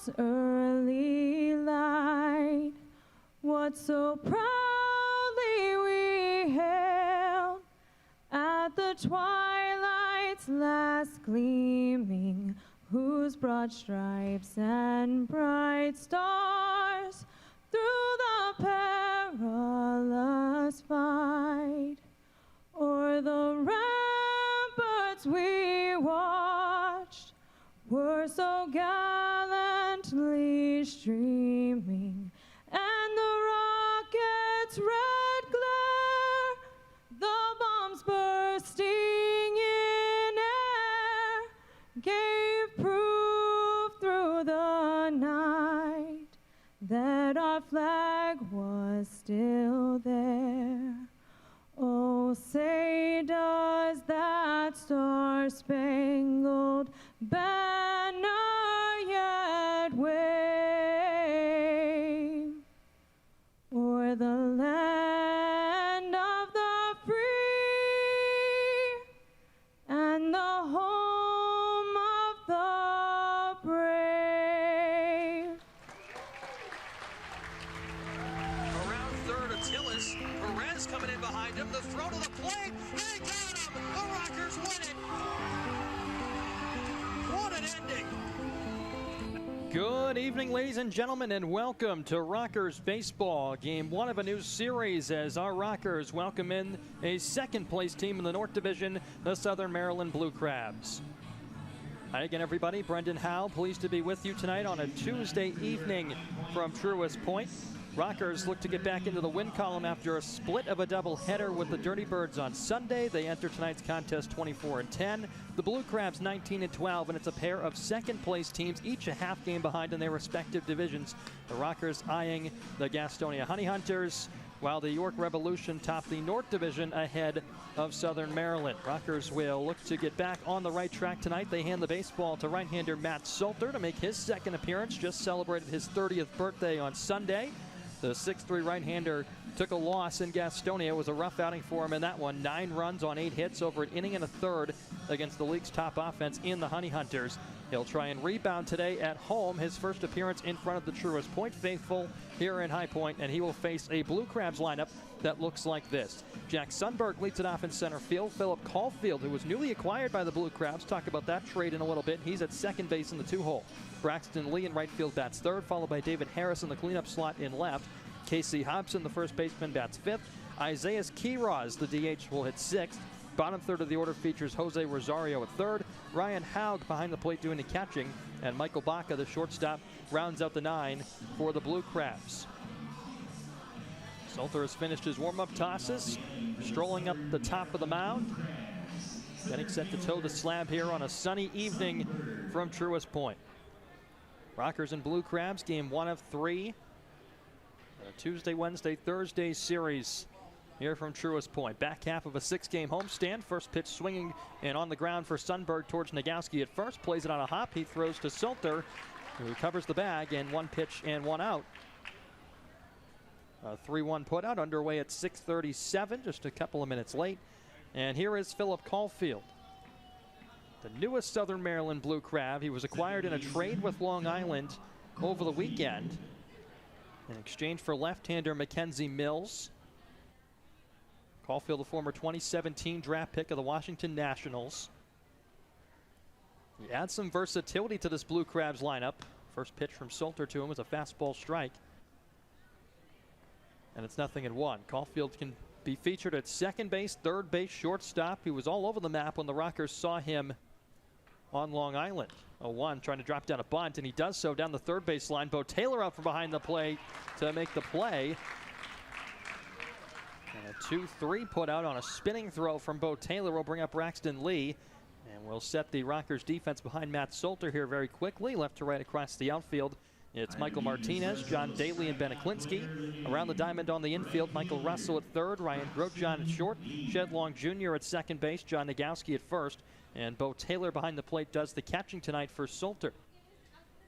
dawn's early light, what so proudly we hailed at the twilight's last gleaming, whose broad stripes and bright stars through the perilous fight o'er the ramparts we watched were so gallantly streaming, and the rocket's red glare, the bombs bursting in air, gave proof through the night that our flag was still there. Oh, say does that star-spangled banner yet wave o'er the land of the free and the home of the brave? Around third, Attilas. Perez coming in behind him. The throw to the plate. They got him. The Rockers win it. What an ending. Good evening, ladies and gentlemen, and welcome to Rockers Baseball, Game 1 of a new series as our Rockers welcome in a second-place team in the North Division, the Southern Maryland Blue Crabs. Hi again, everybody. Brendan Howe, pleased to be with you tonight on a Tuesday evening from Truist Point. Rockers look to get back into the win column after a split of a doubleheader with the Dirty Birds on Sunday. They enter tonight's contest 24-10. The Blue Crabs 19-12, and it's a pair of second-place teams, each a half game behind in their respective divisions. The Rockers eyeing the Gastonia Honey Hunters, while the York Revolution top the North Division ahead of Southern Maryland. Rockers will look to get back on the right track tonight. They hand the baseball to right-hander Matt Salter to make his second appearance. Just celebrated his 30th birthday on Sunday. The 6'3" right-hander took a loss in Gastonia. It was a rough outing for him in that one. 9 runs on 8 hits over an inning and a third against the league's top offense in the Honey Hunters. He'll try and rebound today at home, his first appearance in front of the Truist Point faithful here in High Point, and he will face a Blue Crabs lineup that looks like this. Jack Sundberg leads it off in center field. Philip Caulfield, who was newly acquired by the Blue Crabs, talk about that trade in a little bit. He's at second base in the 2-hole. Braxton Lee in right field bats third, followed by David Harris in the cleanup slot in left. Casey Hobson, the first baseman, bats fifth. Isaiah Quiroz, the DH, will hit sixth. Bottom third of the order features Jose Rosario at third. Ryan Haug behind the plate doing the catching. And Michael Baca, the shortstop, rounds out the 9 for the Blue Crabs. Salter has finished his warm-up tosses, strolling up the top of the mound. Getting set to toe the slab here on a sunny evening from Truist Point. Rockers and Blue Crabs, game 1 of 3. A Tuesday, Wednesday, Thursday series here from Truist Point. Back half of a 6-game homestand. First pitch swinging and on the ground for Sundberg towards Nagowski at first. Plays it on a hop. He throws to Salter, who recovers the bag, and 1 pitch and 1 out. A 3-1 putout underway at 6:37, just a couple of minutes late. And here is Philip Caulfield, the newest Southern Maryland Blue Crab. He was acquired in a trade with Long Island over the weekend in exchange for left-hander Mackenzie Mills. Caulfield, the former 2017 draft pick of the Washington Nationals. He adds some versatility to this Blue Crabs lineup. First pitch from Salter to him was a fastball strike. And it's 0-1. Caulfield can be featured at second base, third base, shortstop. He was all over the map when the Rockers saw him on Long Island. 0-1, trying to drop down a bunt, and he does so down the third base line. Bo Taylor out from behind the plate to make the play. And a 2-3 put out on a spinning throw from Bo Taylor will bring up Braxton Lee. And we'll set the Rockers defense behind Matt Salter here very quickly. Left to right across the outfield. It's Michael Martinez, John Daly, and Ben Aklinski. Around the diamond on the infield, Michael Russell at third, Ryan Grotjohn at short, Shed Long Jr. at second base, John Nagowski at first. And Bo Taylor behind the plate does the catching tonight for Salter,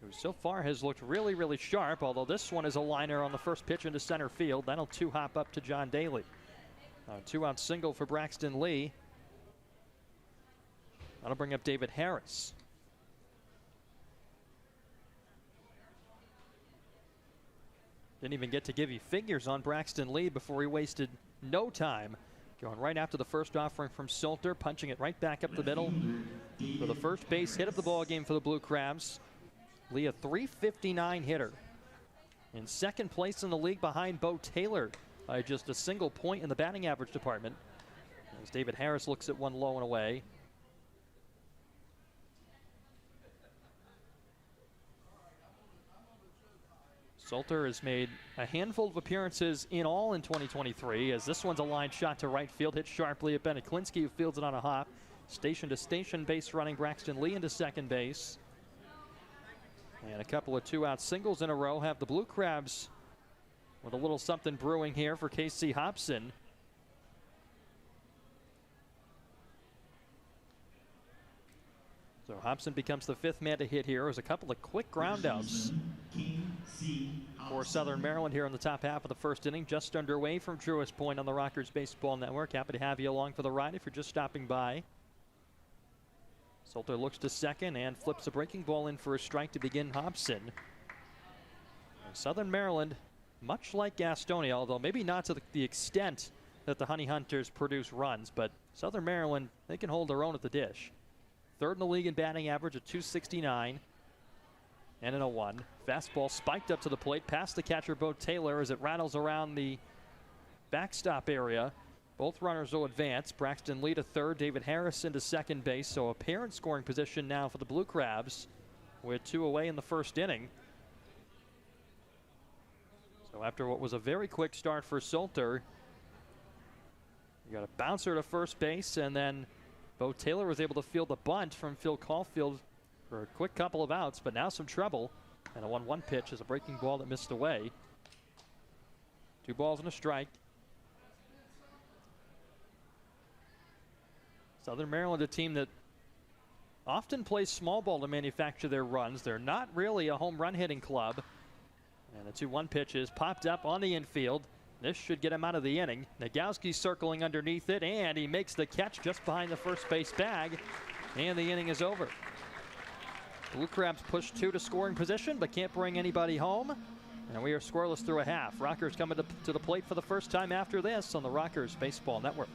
who so far has looked really, really sharp, although this one is a liner on the first pitch into center field. That'll 2-hop up to John Daly. A 2-out single for Braxton Lee. That'll bring up David Harris. Didn't even get to give you figures on Braxton Lee before he wasted no time. Going right after the first offering from Salter, punching it right back up the middle for the first base hit of the ball game for the Blue Crabs. Lee, a .359 hitter. In second place in the league behind Bo Taylor by just a single point in the batting average department. As David Harris looks at one low and away. Salter has made a handful of appearances in all in 2023, as this one's a line shot to right field, hit sharply at Bennett Klinsky, who fields it on a hop. Station to station base running Braxton Lee into second base. And a couple of two-out singles in a row have the Blue Crabs with a little something brewing here for Casey Hobson. So Hobson becomes the fifth man to hit here. There's a couple of quick groundouts for Southern Maryland here in the top half of the first inning. Just underway from Truist Point on the Rockers Baseball Network. Happy to have you along for the ride if you're just stopping by. Salter looks to second and flips a breaking ball in for a strike to begin Hobson. And Southern Maryland, much like Gastonia, although maybe not to the extent that the Honey Hunters produce runs, but Southern Maryland, they can hold their own at the dish. Third in the league in batting average at .269 and an 0-1. Fastball spiked up to the plate past the catcher Bo Taylor as it rattles around the backstop area. Both runners will advance. Braxton Lee to third, David Harris into second base. So a pair in scoring position now for the Blue Crabs with two away in the first inning. So after what was a very quick start for Salter, you got a bouncer to first base, and then Bo Taylor was able to field the bunt from Phil Caulfield for a quick couple of outs, but now some trouble. And a 1-1 pitch is a breaking ball that missed away. 2 balls and a strike. Southern Maryland, a team that often plays small ball to manufacture their runs. They're not really a home run hitting club. And the 2-1 pitch is popped up on the infield. This should get him out of the inning. Nagowski circling underneath it, and he makes the catch just behind the first base bag, and the inning is over. Blue Crabs push 2 to scoring position, but can't bring anybody home, and we are scoreless through a half. Rockers coming to the plate for the first time after this on the Rockers Baseball Network.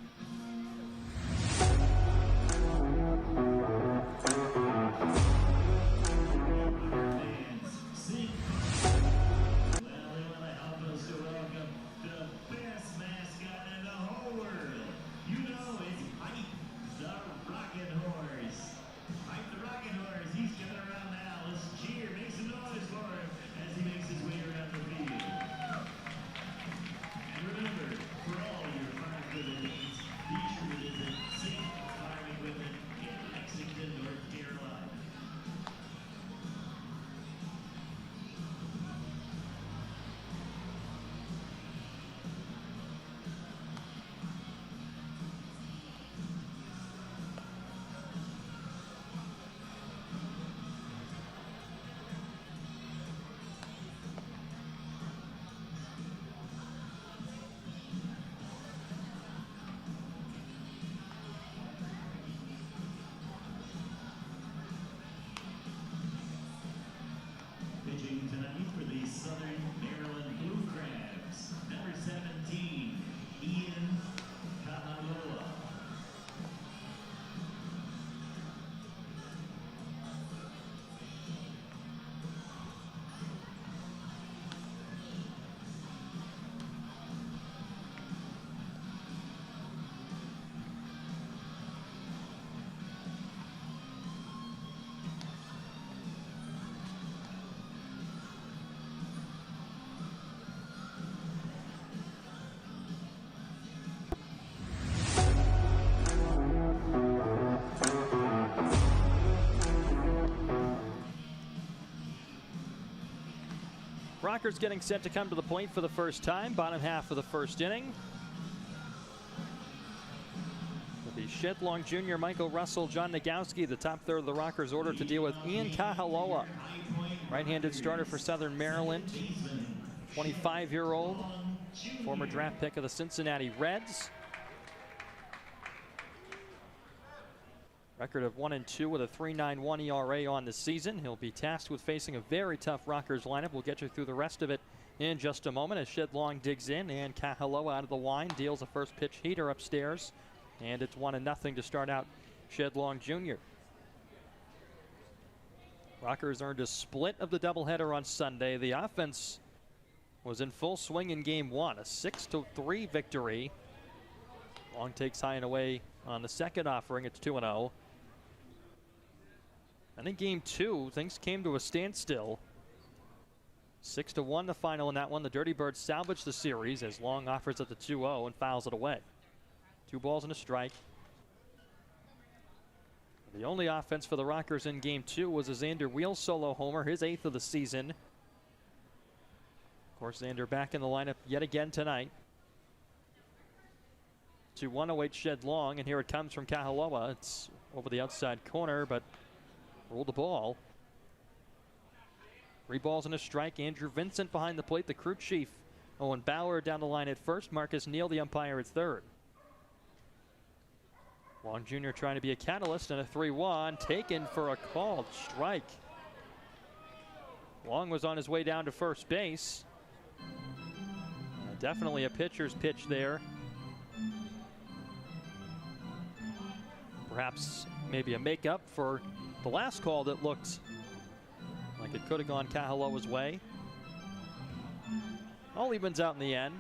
Rockers getting set to come to the plate for the first time, bottom half of the first inning. It'll be Shedlong Jr., Michael Russell, John Nagowski, the top third of the Rockers order to deal with Ian Kahaloa, right-handed starter for Southern Maryland, 25-year-old, former draft pick of the Cincinnati Reds. Record of 1-2 with a 3.91 ERA on the season. He'll be tasked with facing a very tough Rockers lineup. We'll get you through the rest of it in just a moment as Shedlong digs in, and Kahaloa out of the line deals a first pitch heater upstairs, and it's 1-0 to start out Shedlong Jr. Rockers earned a split of the doubleheader on Sunday. The offense was in full swing in game one, a 6-3 victory. Long takes high and away on the second offering. It's 2-0. And in game two, things came to a standstill. 6-1 the final in that one. The Dirty Birds salvaged the series as Long offers at the 2-0 and fouls it away. 2 balls and a strike. The only offense for the Rockers in game two was a Xander Wheel solo homer, his 8th of the season. Of course, Xander back in the lineup yet again tonight. 2-1 awaits Shedlong, and here it comes from Kahaloa. It's over the outside corner, but ruled the ball. 3 balls and a strike. Andrew Vincent behind the plate. The crew chief, Owen Bauer, down the line at first. Marcus Neal, the umpire, at third. Long Jr. trying to be a catalyst, and a 3-1 taken for a called strike. Long was on his way down to first base. Definitely a pitcher's pitch there. Perhaps maybe a makeup for the last call that looked like it could have gone Kahaloa's way. All evens out in the end.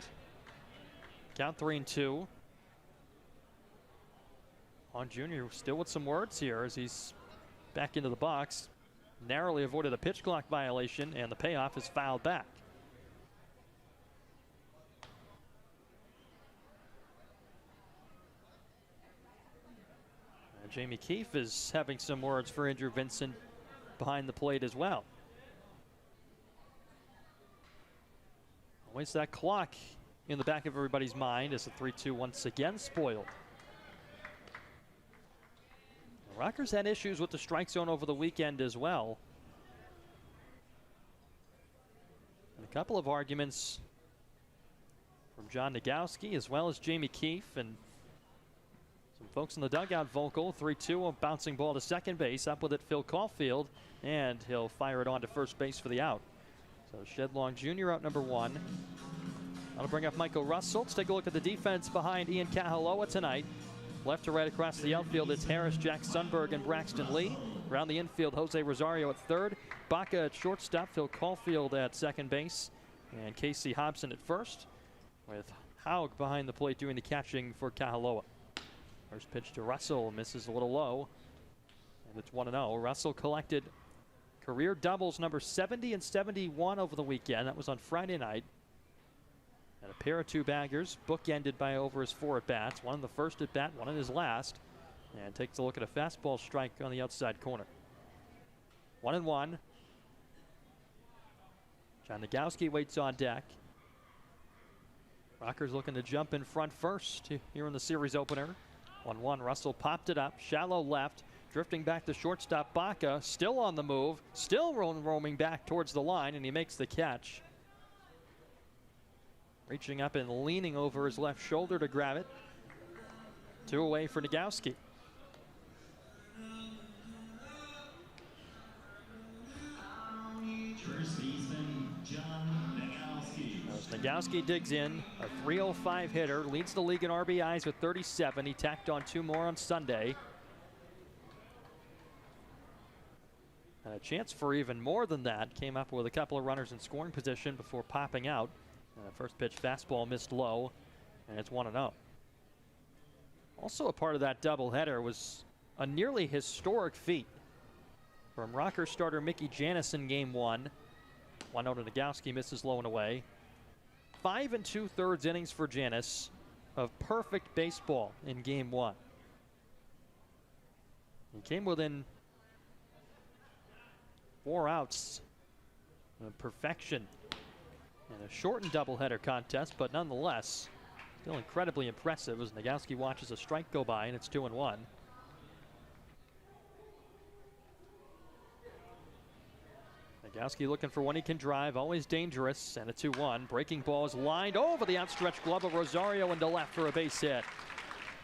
Count 3-2. Long Jr. still with some words here as he's back into the box. Narrowly avoided a pitch clock violation, and the payoff is fouled back. And Jamie Keefe is having some words for Andrew Vincent behind the plate as well. Always that clock in the back of everybody's mind as the 3-2 once again spoiled. The Rockers had issues with the strike zone over the weekend as well. And a couple of arguments from John Nagowski as well as Jamie Keefe, and some folks in the dugout vocal. 3-2, a bouncing ball to second base. Up with it, Phil Caulfield, and he'll fire it on to first base for the out. So Shedlong Jr. out number 1. That'll bring up Michael Russell. Let's take a look at the defense behind Ian Kahaloa tonight. Left to right across the outfield, it's Harris, Jack Sundberg, and Braxton Lee. Around the infield, Jose Rosario at third. Baca at shortstop, Phil Caulfield at second base, and Casey Hobson at first, with Haug behind the plate doing the catching for Kahaloa. First pitch to Russell, misses a little low, and it's 1-0. Russell collected career doubles number 70 and 71 over the weekend. That was on Friday night. And a pair of 2-baggers, bookended by over his 4 at-bats. One in the first at-bat, one in his last. And takes a look at a fastball strike on the outside corner. 1-1. John Nagowski waits on deck. Rockers looking to jump in front first here in the series opener. 1-1, Russell popped it up, shallow left. Drifting back to shortstop, Baca, still on the move, still roaming back towards the line, and he makes the catch. Reaching up and leaning over his left shoulder to grab it. 2 away for Nagowski. First baseman John Nagowski. As Nagowski digs in, a .305 hitter, leads the league in RBIs with 37. He tacked on 2 more on Sunday. And a chance for even more than that. Came up with a couple of runners in scoring position before popping out. First pitch fastball missed low, and it's 1-0. Also a part of that doubleheader was a nearly historic feat from Rocker starter Mickey Janis in game 1. 1-0 to Nagowski, misses low and away. 5 2/3 innings for Janis of perfect baseball in game 1. He came within 4 outs of perfection in a shortened doubleheader contest, but nonetheless still incredibly impressive as Nagowski watches a strike go by, and it's 2-1. Nagowski looking for one he can drive, always dangerous, and a 2-1. Breaking ball is lined over the outstretched glove of Rosario into left for a base hit.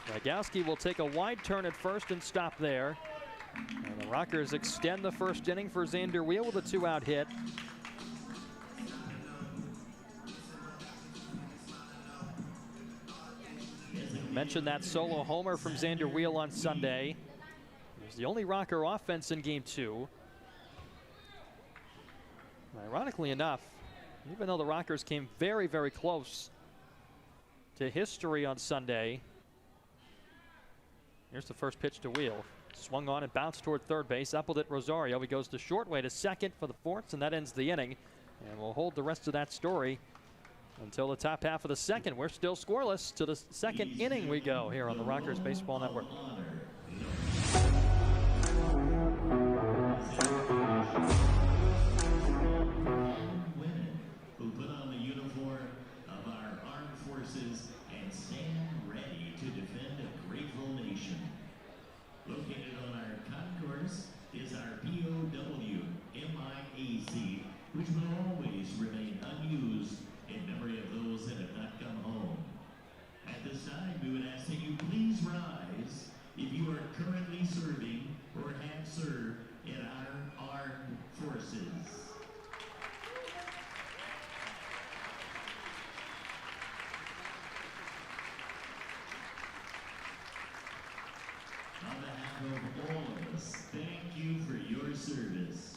Nagowski will take a wide turn at first and stop there. And the Rockers extend the first inning for Xander Wheel with a 2-out hit. Mentioned that solo homer from Xander Wheel on Sunday. It was the only Rocker offense in Game 2. Ironically enough, even though the Rockers came very, very close to history on Sunday, here's the first pitch to Wheel. Swung on and bounced toward third base. Up with it, Rosario. He goes to short, way to second for the fourth, and that ends the inning. And we'll hold the rest of that story until the top half of the second. We're still scoreless. To the second inning we go here on the Rockers Baseball Network. Who put on the uniform of our armed forces and stand ready to defend a grateful nation. Located on our concourse is our POW MIAC, which will always remain unused in memory of those that have not come home. At this time, we would ask that you please rise if you are currently serving or have served in our armed forces. On behalf of all of us, thank you for your service.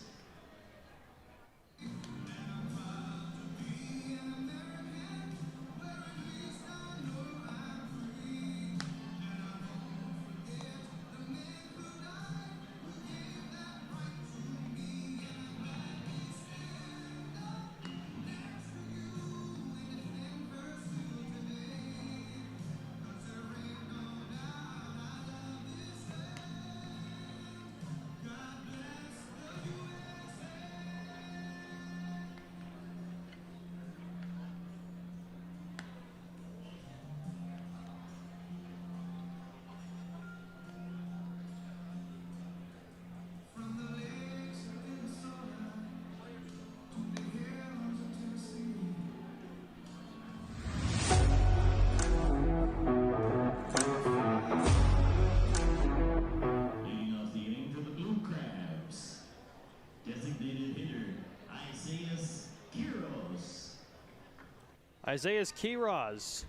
Isaiah Quiroz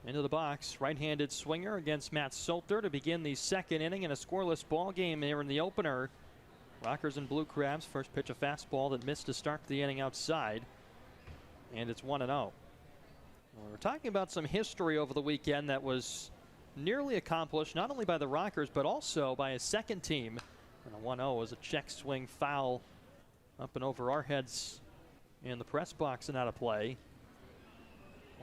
into the box. Right-handed swinger against Matt Solter to begin the second inning in a scoreless ball game here in the opener. Rockers and Blue Crabs. First pitch a fastball that missed to start the inning outside. And it's 1-0. We're talking about some history over the weekend that was nearly accomplished not only by the Rockers but also by a second team. And a 1-0 was a check swing foul up and over our heads in the press box and out of play.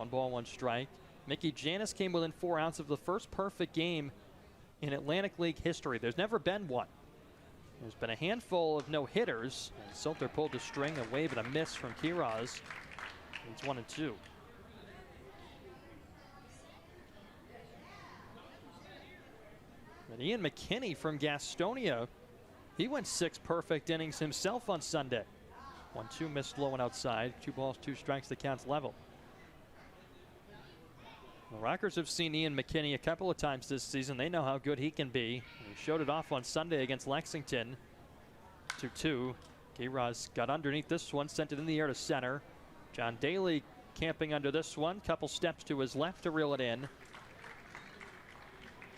1-1 strike. Mickey Janis came within 4 outs of the first perfect game in Atlantic League history. There's never been one. There's been a handful of no-hitters. Solter pulled the string, a wave and a miss from Quiroz. It's 1-2. And Ian McKinney from Gastonia, he went 6 perfect innings himself on Sunday. 1-2 missed low and outside. 2 balls, 2 strikes. The count's level. The Rockers have seen Ian McKinney a couple of times this season. They know how good he can be. He showed it off on Sunday against Lexington. 2-2. Quiroz got underneath this one, sent it in the air to center. John Daly camping under this one. Couple steps to his left to reel it in.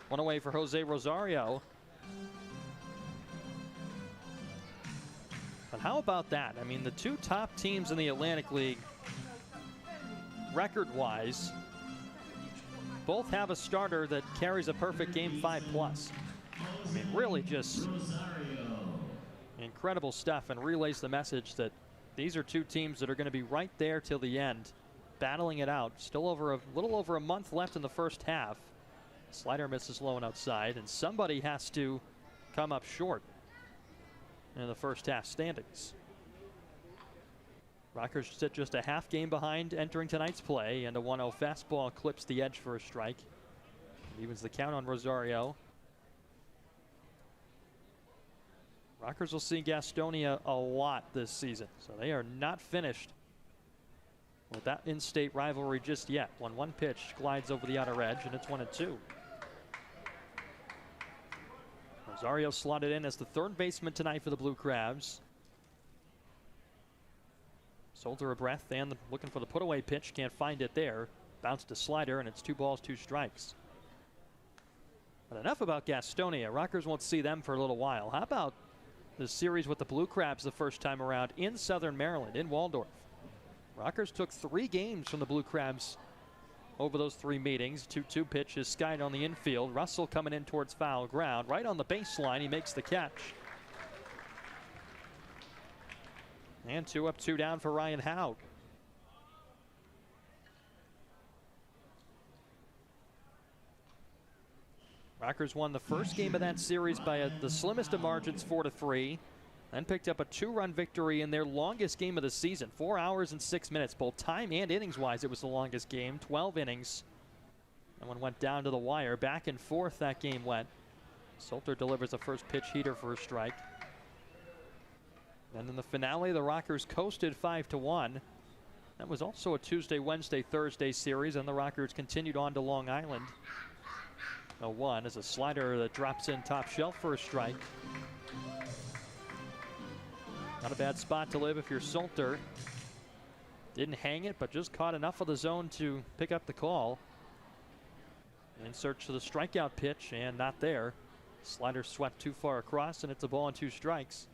One away for Jose Rosario. But how about that? I mean, the 2 top teams in the Atlantic League, record-wise, both have a starter that carries a perfect game 5+. I mean, really just incredible stuff, and relays the message that these are 2 teams that are going to be right there till the end, battling it out. Still a little over a month left in the first half. Slider misses low and outside, and somebody has to come up short in the first half standings. Rockers sit just a half game behind entering tonight's play, and a 1-0 fastball clips the edge for a strike. Evens the count on Rosario. Rockers will see Gastonia a lot this season, so they are not finished with that in-state rivalry just yet. 1-1 pitch glides over the outer edge, and it's 1-2. Rosario slotted in as the third baseman tonight for the Blue Crabs. Solter a breath and looking for the put-away pitch. Can't find it there. Bounced a slider, and it's 2 balls, 2 strikes. But enough about Gastonia. Rockers won't see them for a little while. How about the series with the Blue Crabs the first time around in Southern Maryland, in Waldorf? Rockers took 3 games from the Blue Crabs over those 3 meetings. 2-2 pitch is skied on the infield. Russell coming in towards foul ground. Right on the baseline, he makes the catch. And 2 up, 2 down for Ryan Haug. Rockers won the first game of that series by the slimmest of margins, 4-3. Then picked up a 2-run victory in their longest game of the season, 4 hours and 6 minutes. Both time and innings-wise, it was the longest game, 12 innings. And one went down to the wire. Back and forth that game went. Salter delivers a first pitch heater for a strike. And in the finale, the Rockers coasted 5-1. That was also a Tuesday, Wednesday, Thursday series, and the Rockers continued on to Long Island. 0-1 as a slider that drops in top shelf for a strike. Not a bad spot to live if you're Salter. Didn't hang it, but just caught enough of the zone to pick up the call. In search of the strikeout pitch, and not there. Slider swept too far across, and it's a ball and 2 strikes.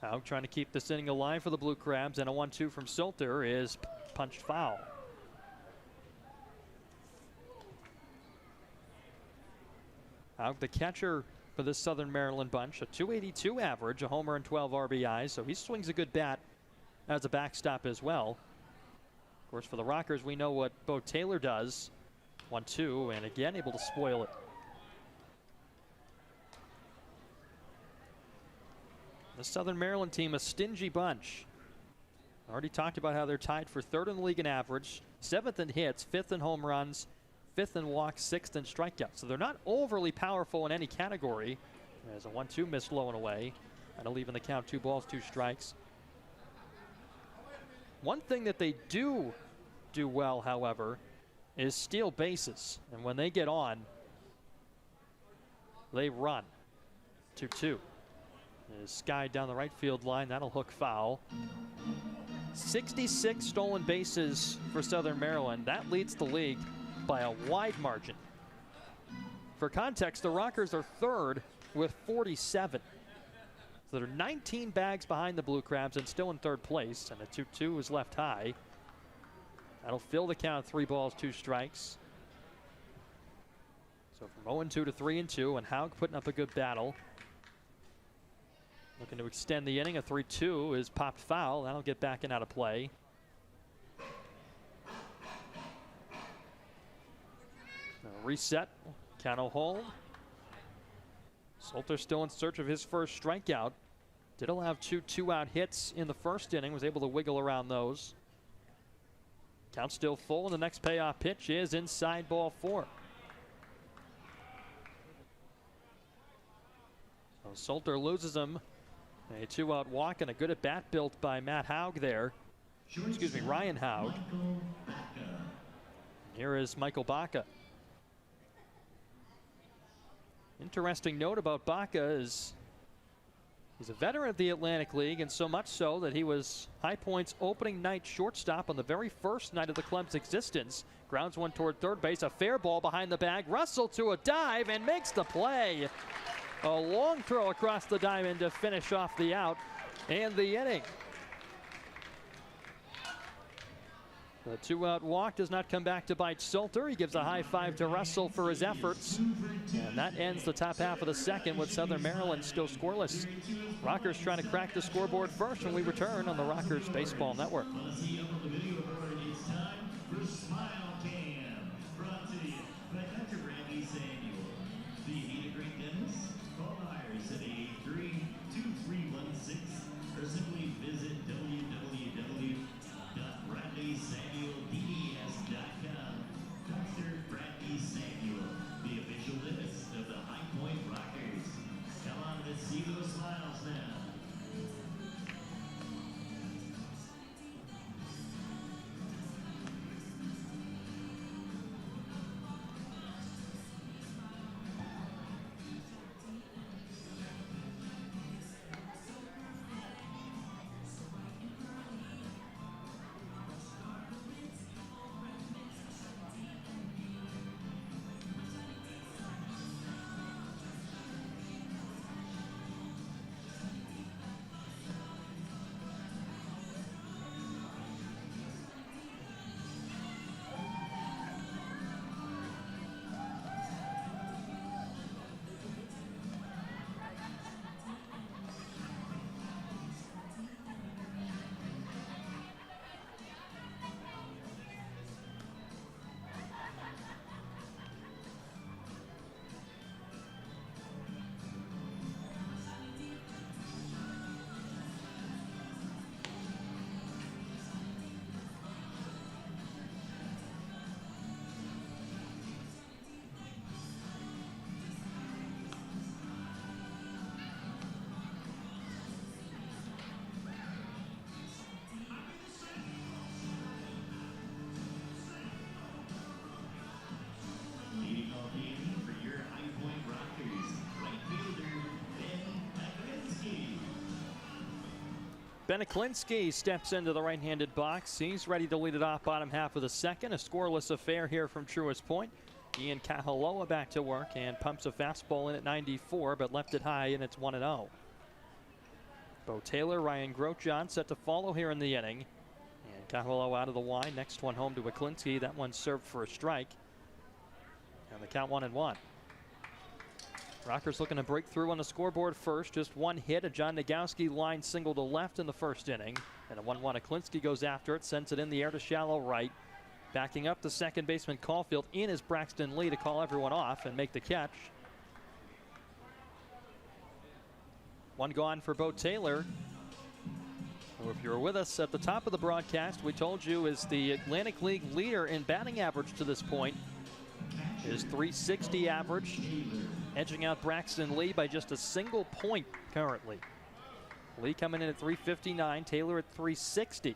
Haug trying to keep this inning alive for the Blue Crabs, and a 1-2 from Salter is punched foul. Haug, the catcher for this Southern Maryland bunch, a .282 average, a homer and 12 RBIs, so he swings a good bat as a backstop as well. Of course, for the Rockers, we know what Bo Taylor does. 1-2, and again able to spoil it. The Southern Maryland team, a stingy bunch. Already talked about how they're tied for 3rd in the league in average, 7th in hits, 5th in home runs, 5th in walks, 6th in strikeouts. So they're not overly powerful in any category. There's a 1-2 missed low and away. That'll even the count 2 balls, 2 strikes. One thing that they do well, however, is steal bases. And when they get on, they run. 2-2. Is skied down the right field line. That'll hook foul. 66 stolen bases for Southern Maryland. That leads the league by a wide margin. For context, the Rockers are 3rd with 47. So they're 19 bags behind the Blue Crabs and still in 3rd place. And the 2-2 is left high. That'll fill the count, 3 balls, 2 strikes. So from 0-2 to 3-2, and Haug putting up a good battle. Looking to extend the inning. A 3-2 is popped foul. That'll get back and out of play. Reset. Count will hold. Salter still in search of his first strikeout. Did allow 2 2-out hits in the first inning. Was able to wiggle around those. Count still full, and the next payoff pitch is inside, ball 4. So Salter loses him. A 2-out walk and a good at-bat built by Matt Haug there. Excuse me, Ryan Haug. Here is Michael Baca. Interesting note about Baca is he's a veteran of the Atlantic League, and so much so that he was High Point's opening night shortstop on the very first night of the club's existence. Grounds one toward 3rd base, a fair ball behind the bag. Russell to a dive and makes the play. A long throw across the diamond to finish off the out and the inning. The 2-out walk does not come back to bite Salter. He gives a high five to Russell for his efforts. And that ends the top half of the second with Southern Maryland still scoreless. Rockers trying to crack the scoreboard first when we return on the Rockers Baseball Network. Beniklinski steps into the right-handed box. He's ready to lead it off bottom half of the second. A scoreless affair here from Truist Point. Ian Kahaloa back to work and pumps a fastball in at 94, but left it high, and it's 1-0. Bo Taylor, Ryan Grotjohn set to follow here in the inning. And Kahaloa out of the line. Next one home to Beniklinski. That one served for a strike. And the count 1-1. Rockers looking to break through on the scoreboard first. Just one hit. A John Nagowski line single to left in the first inning. And a 1-1. Aklinski goes after it, sends it in the air to shallow right. Backing up the second baseman Caulfield. In is Braxton Lee to call everyone off and make the catch. One gone for Bo Taylor, who, if you were with us at the top of the broadcast, we told you is the Atlantic League leader in batting average to this point. His .360 average, edging out Braxton Lee by just a single point currently. Lee coming in at .359, Taylor at .360.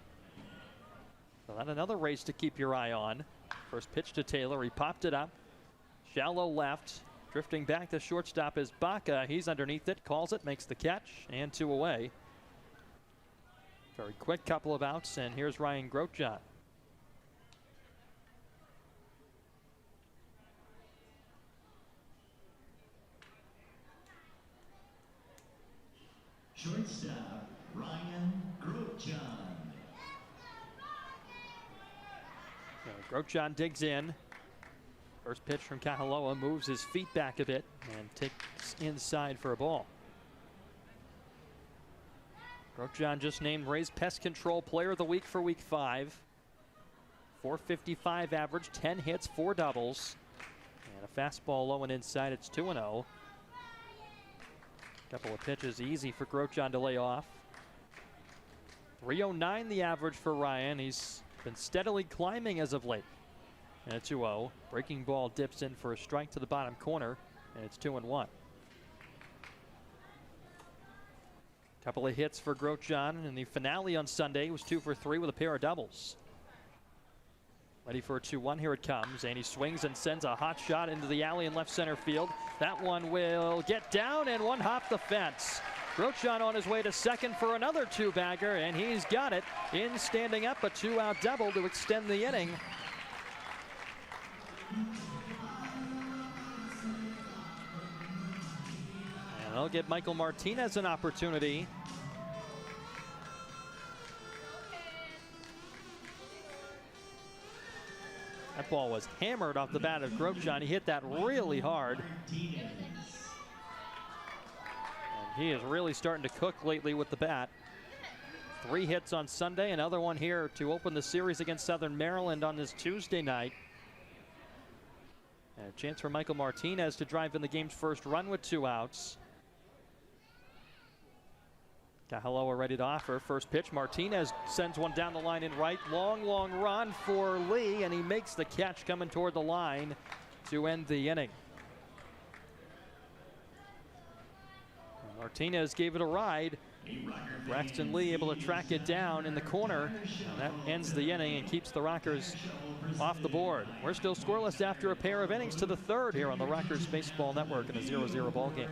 So that's another race to keep your eye on. First pitch to Taylor, he popped it up. Shallow left, drifting back to shortstop is Baca. He's underneath it, calls it, makes the catch, and 2 away. Very quick couple of outs, and here's Ryan Grotjohn. Shortstop, Ryan Grotjohn. Grotjohn digs in. First pitch from Kahaloa moves his feet back a bit and takes inside for a ball. Grotjohn just named Ray's Pest Control Player of the Week for Week 5. .455 average, 10 hits, 4 doubles. And a fastball low and inside. It's 2-0. Couple of pitches easy for Grotjohn to lay off. .309 the average for Ryan. He's been steadily climbing as of late. And a 2-0. Breaking ball dips in for a strike to the bottom corner, and it's 2-1. Couple of hits for Grotjohn in the finale on Sunday. He was 2 for 3 with a pair of doubles. Ready for a 2-1. Here it comes, and he swings and sends a hot shot into the alley in left center field. That one will get down and one hop the fence. Grotjohn on his way to second for another 2-bagger, and he's got it in standing up, a 2-out double to extend the inning. And they'll get Michael Martinez an opportunity. That ball was hammered off the bat of Grotjohn. He hit that really hard. And he is really starting to cook lately with the bat. 3 hits on Sunday, another one here to open the series against Southern Maryland on this Tuesday night. And a chance for Michael Martinez to drive in the game's first run with 2 outs. Kahaloa ready to offer. First pitch, Martinez sends one down the line in right. Long, long run for Lee, and he makes the catch coming toward the line to end the inning. And Martinez gave it a ride. Braxton Lee able to track it down in the corner. And that ends the inning and keeps the Rockers off the board. We're still scoreless after a pair of innings to the third here on the Rockers Baseball Network in a 0-0 ball game.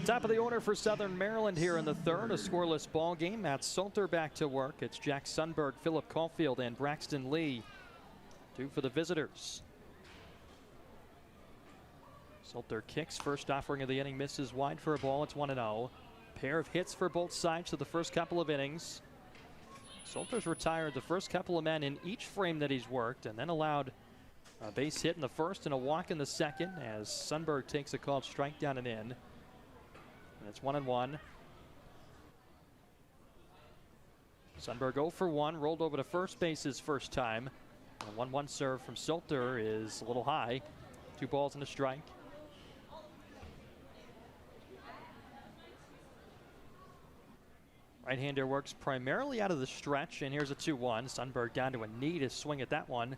Top of the order for Southern Maryland here in the third. A scoreless ball game. Matt Salter back to work. It's Jack Sundberg, Philip Caulfield, and Braxton Lee. 2 for the visitors. Salter kicks. First offering of the inning misses wide for a ball. It's 1-0. Pair of hits for both sides to the first couple of innings. Salter's retired the first couple of men in each frame that he's worked, and then allowed a base hit in the first and a walk in the second as Sundberg takes a called strike down and in. And it's 1-1. Sundberg 0 for 1, rolled over to first base his first time. A 1-1 serve from Salter is a little high. 2 balls and a strike. Right-hander works primarily out of the stretch, and here's a 2-1. Sundberg down to a knee to swing at that one,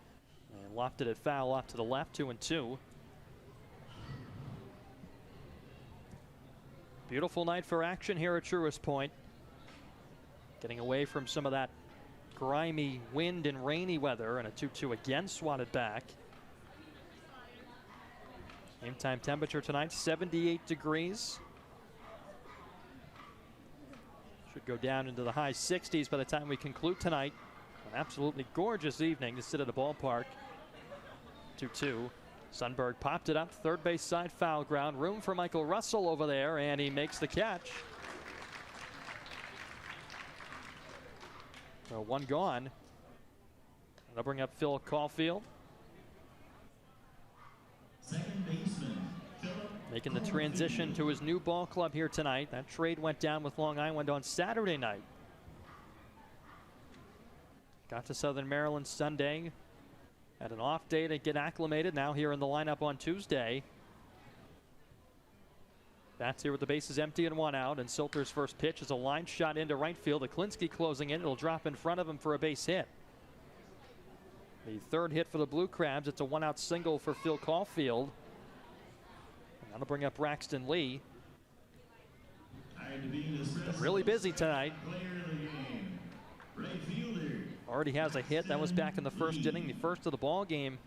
and lofted it foul off to the left, 2-2. Beautiful night for action here at Truist Point. Getting away from some of that grimy wind and rainy weather, and a 2-2 again swatted back. Game time temperature tonight, 78 degrees. Should go down into the high 60s by the time we conclude tonight. An absolutely gorgeous evening to sit at a ballpark. 2-2. Sundberg popped it up, third base side foul ground. Room for Michael Russell over there, and he makes the catch. So 1 gone. That'll bring up Phil Caulfield. Second baseman, Philip Making the transition to his new ball club here tonight. That trade went down with Long Island on Saturday night. Got to Southern Maryland Sunday. Had an off day to get acclimated. Now here in the lineup on Tuesday. Bats here with the bases empty and 1 out. And Salter's first pitch is a line shot into right field. Aklinski closing in. It'll drop in front of him for a base hit. The third hit for the Blue Crabs. It's a 1-out single for Phil Caulfield. And that'll bring up Braxton Lee. Been really busy tonight. Already has a hit. That was back in the first inning, the first of the ball game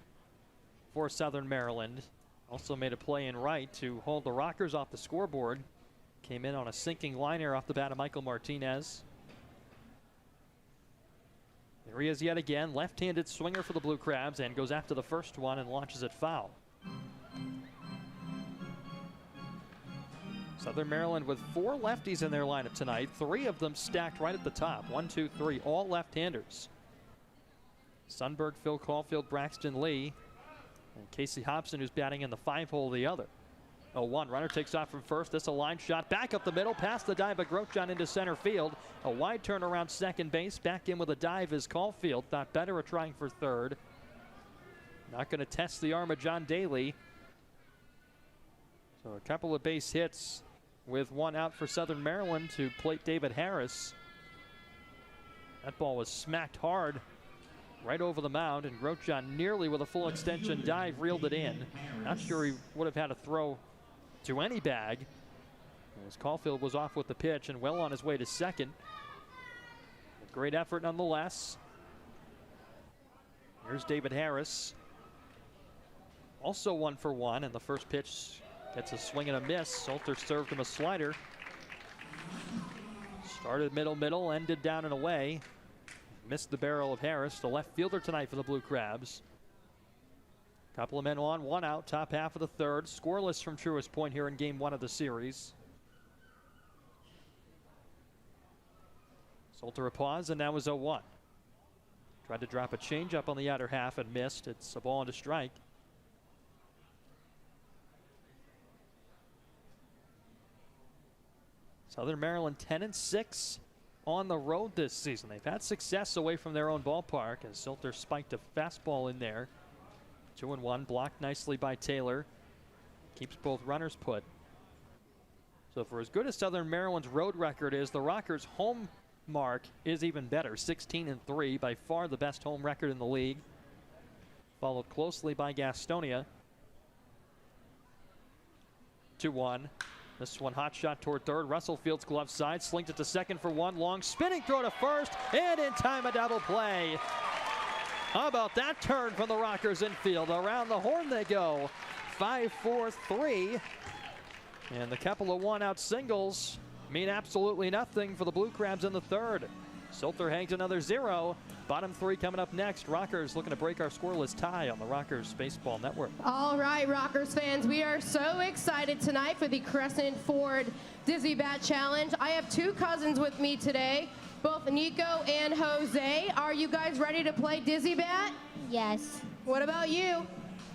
for Southern Maryland. Also made a play in right to hold the Rockers off the scoreboard. Came in on a sinking liner off the bat of Michael Martinez. There he is yet again. Left-handed swinger for the Blue Crabs, and goes after the first one and launches it foul. Southern Maryland with 4 lefties in their lineup tonight. 3 of them stacked right at the top. 1, 2, 3, all left-handers. Sundberg, Phil Caulfield, Braxton Lee, and Casey Hobson, who's batting in the 5-hole the other. 0-1, runner takes off from first. This a line shot back up the middle, past the dive of Grotjohn into center field. A wide turn around second base. Back in with a dive is Caulfield. Thought better of trying for third. Not going to test the arm of John Daly. So a couple of base hits with 1 out for Southern Maryland to plate David Harris. That ball was smacked hard right over the mound, and Grotjohn nearly with a full extension dive reeled it in. Not sure he would have had to throw to any bag, as Caulfield was off with the pitch and well on his way to second. A great effort nonetheless. Here's David Harris. Also 1 for 1, and the first pitch gets a swing and a miss. Salter served him a slider. Started middle, ended down and away. Missed the barrel of Harris, the left fielder tonight for the Blue Crabs. Couple of men on, 1 out, top half of the third. Scoreless from Truist Point here in game 1 of the series. Salter a pause, and that was 0-1. Tried to drop a changeup on the outer half and missed. It's a ball and a strike. Southern Maryland 10-6 on the road this season. They've had success away from their own ballpark as Salter spiked a fastball in there. 2-1, blocked nicely by Taylor. Keeps both runners put. So for as good as Southern Maryland's road record is, the Rockers' home mark is even better. 16-3, by far the best home record in the league. Followed closely by Gastonia. 2-1. This one hot shot toward third. Russell fields glove side, slings it to second for 1. Long spinning throw to first, and in time a double play. How about that turn from the Rockers infield? Around the horn they go. 5-4-3. And the couple of one-out singles mean absolutely nothing for the Blue Crabs in the third. Silter hangs another 0. Bottom 3 coming up next. Rockers looking to break our scoreless tie on the Rockers Baseball Network. All right, Rockers fans, we are so excited tonight for the Crescent Ford Dizzy Bat Challenge. I have 2 cousins with me today, both Nico and Jose. Are you guys ready to play Dizzy Bat? Yes. What about you?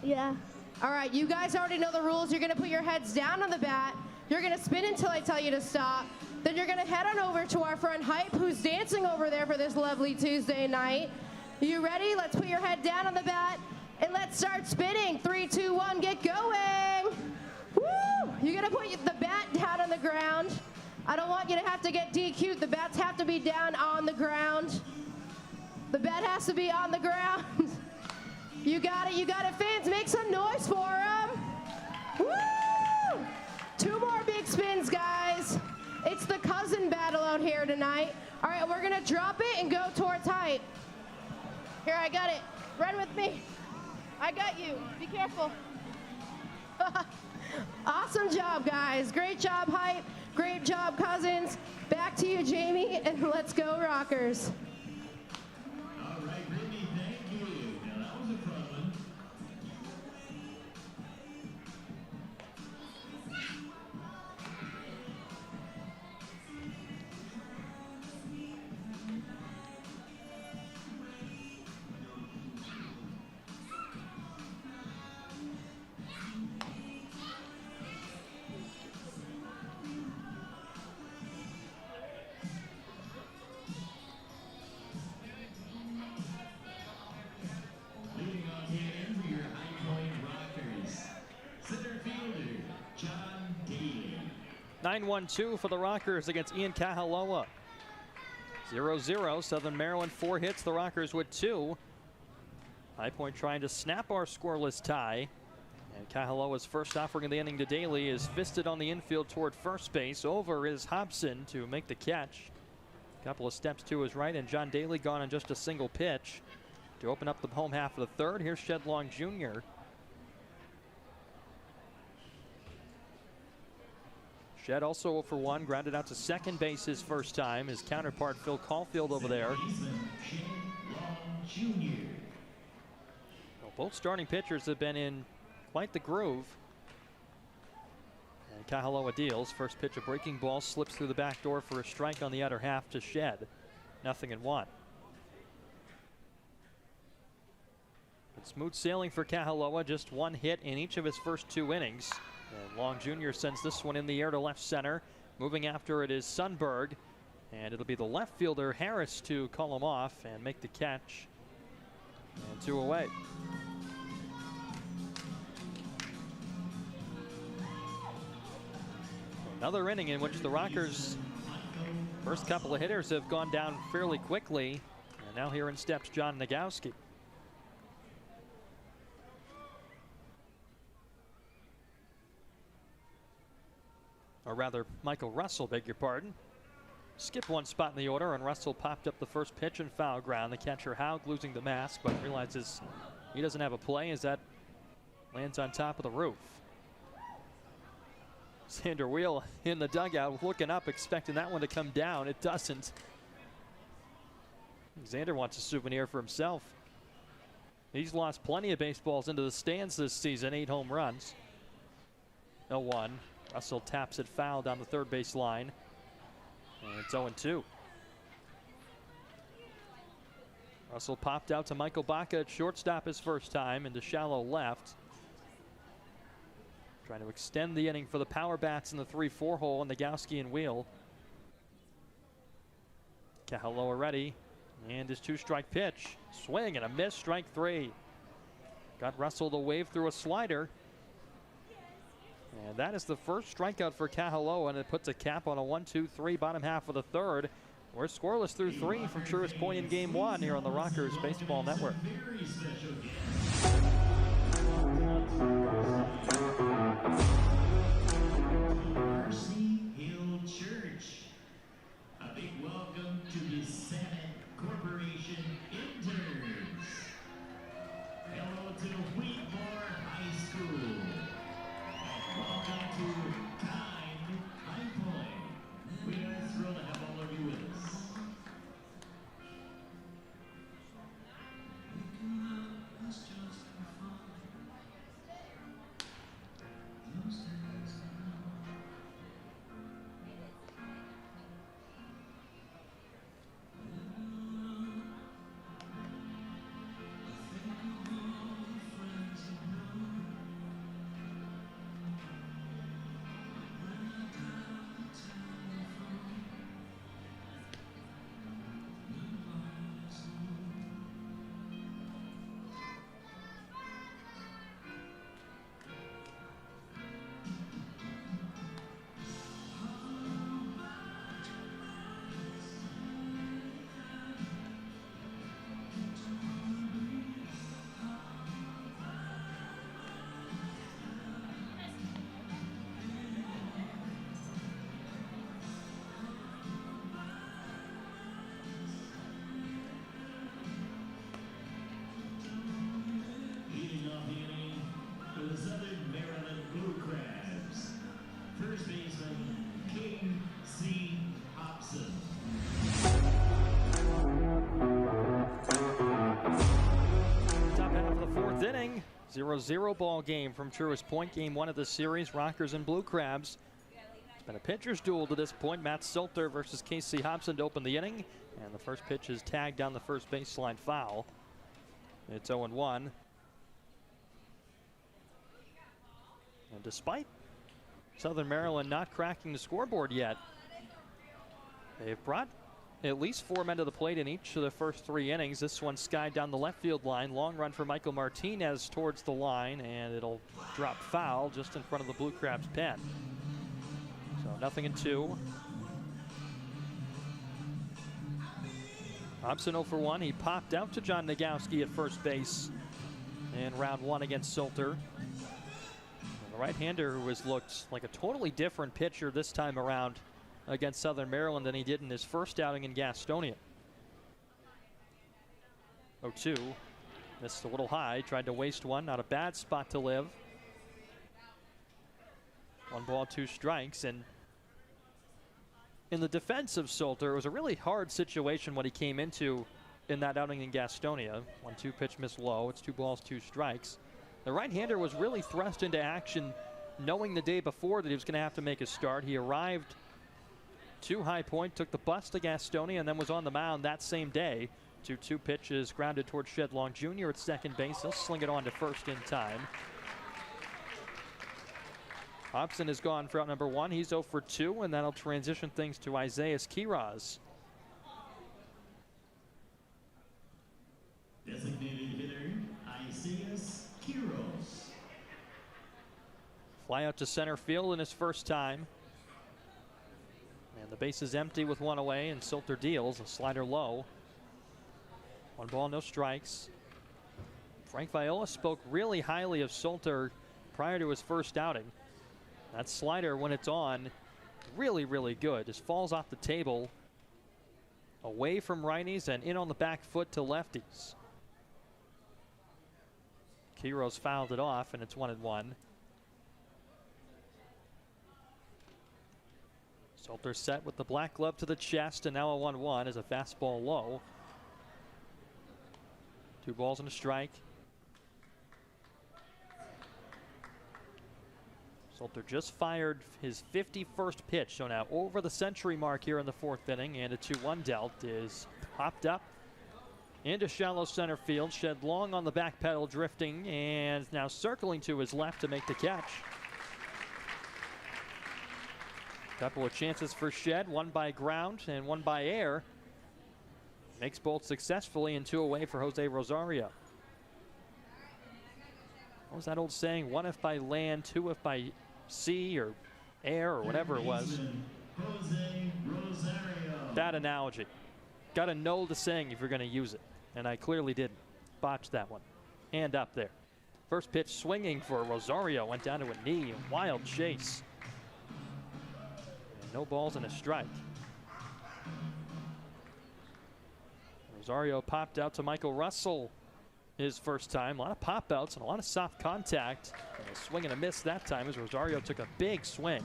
Yeah. All right, you guys already know the rules. You're going to put your heads down on the bat. You're going to spin until I tell you to stop. Then you're going to head on over to our friend Hype, who's dancing over there for this lovely Tuesday night. You ready? Let's put your head down on the bat, and let's start spinning. 3, 2, 1, get going. Woo! You're going to put the bat down on the ground. I don't want you to have to get DQ'd. The bats have to be down on the ground. The bat has to be on the ground. You got it, fans. Make some noise for him. Woo! 2 more big spins, guys. It's the cousin battle out here tonight. All right, we're gonna drop it and go towards Hype. Here, I got it. Run with me. I got you. Be careful. Awesome job, guys. Great job, Hype. Great job, cousins. Back to you, Jamie, and let's go, Rockers. All right, Brittany, thank you. Now that was a problem. Leading on hand for your High Point Rockers, center fielder John Daly. 9-1-2 for the Rockers against Ian Kahaloa. 0-0. Southern Maryland 4 hits. The Rockers with 2. High Point trying to snap our scoreless tie. And Kahaloa's first offering of the inning to Daly is fisted on the infield toward first base. Over is Hobson to make the catch. Couple of steps to his right, and John Daly gone on just a single pitch to open up the home half of the third. Here's Shedlong Jr. Shed also 0 for 1, grounded out to second base his first time. His counterpart Phil Caulfield over there. Baseman Shedlong Jr. Well, both starting pitchers have been in quite the groove. And Kahaloa deals. First pitch, a breaking ball, slips through the back door for a strike on the outer half to Shed. 0-1. But smooth sailing for Kahaloa, just 1 hit in each of his first 2 innings. And Long Jr. sends this one in the air to left center. Moving after it is Sundberg. And it'll be the left fielder Harris to call him off and make the catch. And 2 away. Another inning in which the Rockers' first couple of hitters have gone down fairly quickly. And now here in steps John Nagowski. Or rather, Michael Russell, beg your pardon. Skipped 1 spot in the order, and Russell popped up the first pitch in foul ground. The catcher Haug losing the mask, but realizes he doesn't have a play as that lands on top of the roof. Xander Wheel in the dugout looking up, expecting that one to come down. It doesn't. Xander wants a souvenir for himself. He's lost plenty of baseballs into the stands this season, 8 home runs. 0-1. Russell taps it foul down the third base line. And it's 0-2. Russell popped out to Michael Baca at shortstop his first time into shallow left. Trying to extend the inning for the power bats in the 3-4 hole, and Nagowski and Wheel. Kahaloa ready. And his 2-strike pitch. Swing and a miss, strike 3. Got Russell to wave through a slider. And that is the first strikeout for Kahaloa, and it puts a cap on a 1-2-3 bottom half of the third. We're scoreless through 3 from Truist Point in Game 1 here on the Rockers Baseball Network. Very special guest. Mercy Hill Church. A big welcome to the Senate Corporation interns. Hello to Wheatmore High School. And welcome to a 0-ball game from Truist Point. Game 1 of the series, Rockers and Blue Crabs. It's been a pitcher's duel to this point. Matt Solter versus Casey Hobson to open the inning. And the first pitch is tagged down the first baseline foul. It's 0-1. And despite Southern Maryland not cracking the scoreboard yet, they've brought at least 4 men to the plate in each of the first 3 innings. This one skied down the left field line. Long run for Michael Martinez towards the line, and it'll drop foul just in front of the Blue Crabs pen. So 0-2. Hobson 0 for 1. He popped out to John Nagowski at first base in round 1 against Solter. And the right-hander who has looked like a totally different pitcher this time around against Southern Maryland than he did in his first outing in Gastonia. 0-2. Missed a little high. Tried to waste one. Not a bad spot to live. 1 ball, 2 strikes. And in the defense of Solter, it was a really hard situation what he came into in that outing in Gastonia. 1-2 pitch missed low. It's 2 balls, 2 strikes. The right-hander was really thrust into action knowing the day before that he was going to have to make a start. He arrived to High Point, took the bus to Gastonia, and then was on the mound that same day. 2-2 pitches grounded towards Shed Long Jr. at second base. He'll sling it on to first in time. Hobson is gone for out number 1. He's 0 for 2, and that'll transition things to Isaiah Quiroz. Designated hitter, Isaiah Quiroz. Fly out to center field in his first time. And the base is empty with 1 away, and Solter deals a slider low. 1 ball, no strikes. Frank Viola spoke really highly of Solter prior to his first outing. That slider, when it's on, really, really good. Just falls off the table, away from righties and in on the back foot to lefties. Quiroz fouled it off, and it's 1-1. Solter set with the black glove to the chest, and now a 1-1 as a fastball low. 2 balls and a strike. Solter just fired his 51st pitch, so now over the century mark here in the 4th inning, and a 2-1 dealt is popped up into shallow center field. Shed Long on the back pedal, drifting, and now circling to his left to make the catch. Couple of chances for Shed, 1 by ground and 1 by air. Makes both successfully, and 2 away for Jose Rosario. What was that old saying? 1 if by land, 2 if by sea or air or whatever it was. Jose Rosario. Bad analogy. Got to know the saying if you're going to use it. And I clearly didn't. Botched that one. Hand up there. First pitch swinging for Rosario. Went down to a knee. A wild chase. And no balls and a strike. Rosario popped out to Michael Russell his first time. A lot of pop outs and a lot of soft contact. And a swing and a miss that time as Rosario took a big swing.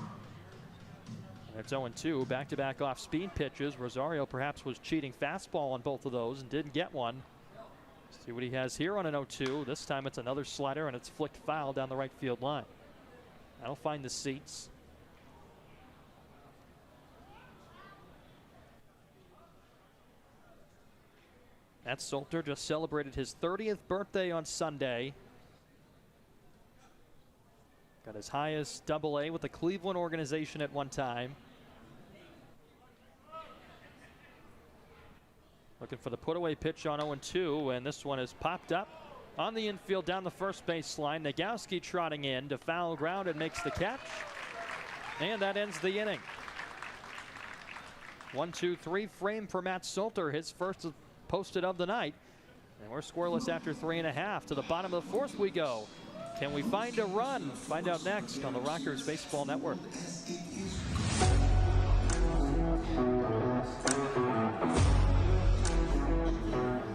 And it's 0-2. Back-to-back off-speed pitches. Rosario perhaps was cheating fastball on both of those and didn't get one. See what he has here on an 0-2. This time it's another slider, and it's flicked foul down the right field line. That'll find the seats. Matt Solter just celebrated his 30th birthday on Sunday. Got as high as AA with the Cleveland organization at one time. Looking for the put-away pitch on 0-2, and this one is popped up on the infield down the first base line. Nagowski trotting in to foul ground and makes the catch. And that ends the inning. 1-2-3 frame for Matt Solter, his first posted of the night. And we're scoreless after 3.5. To the bottom of the 4th we go. Can we find a run? Find out next on the Rockers Baseball Network.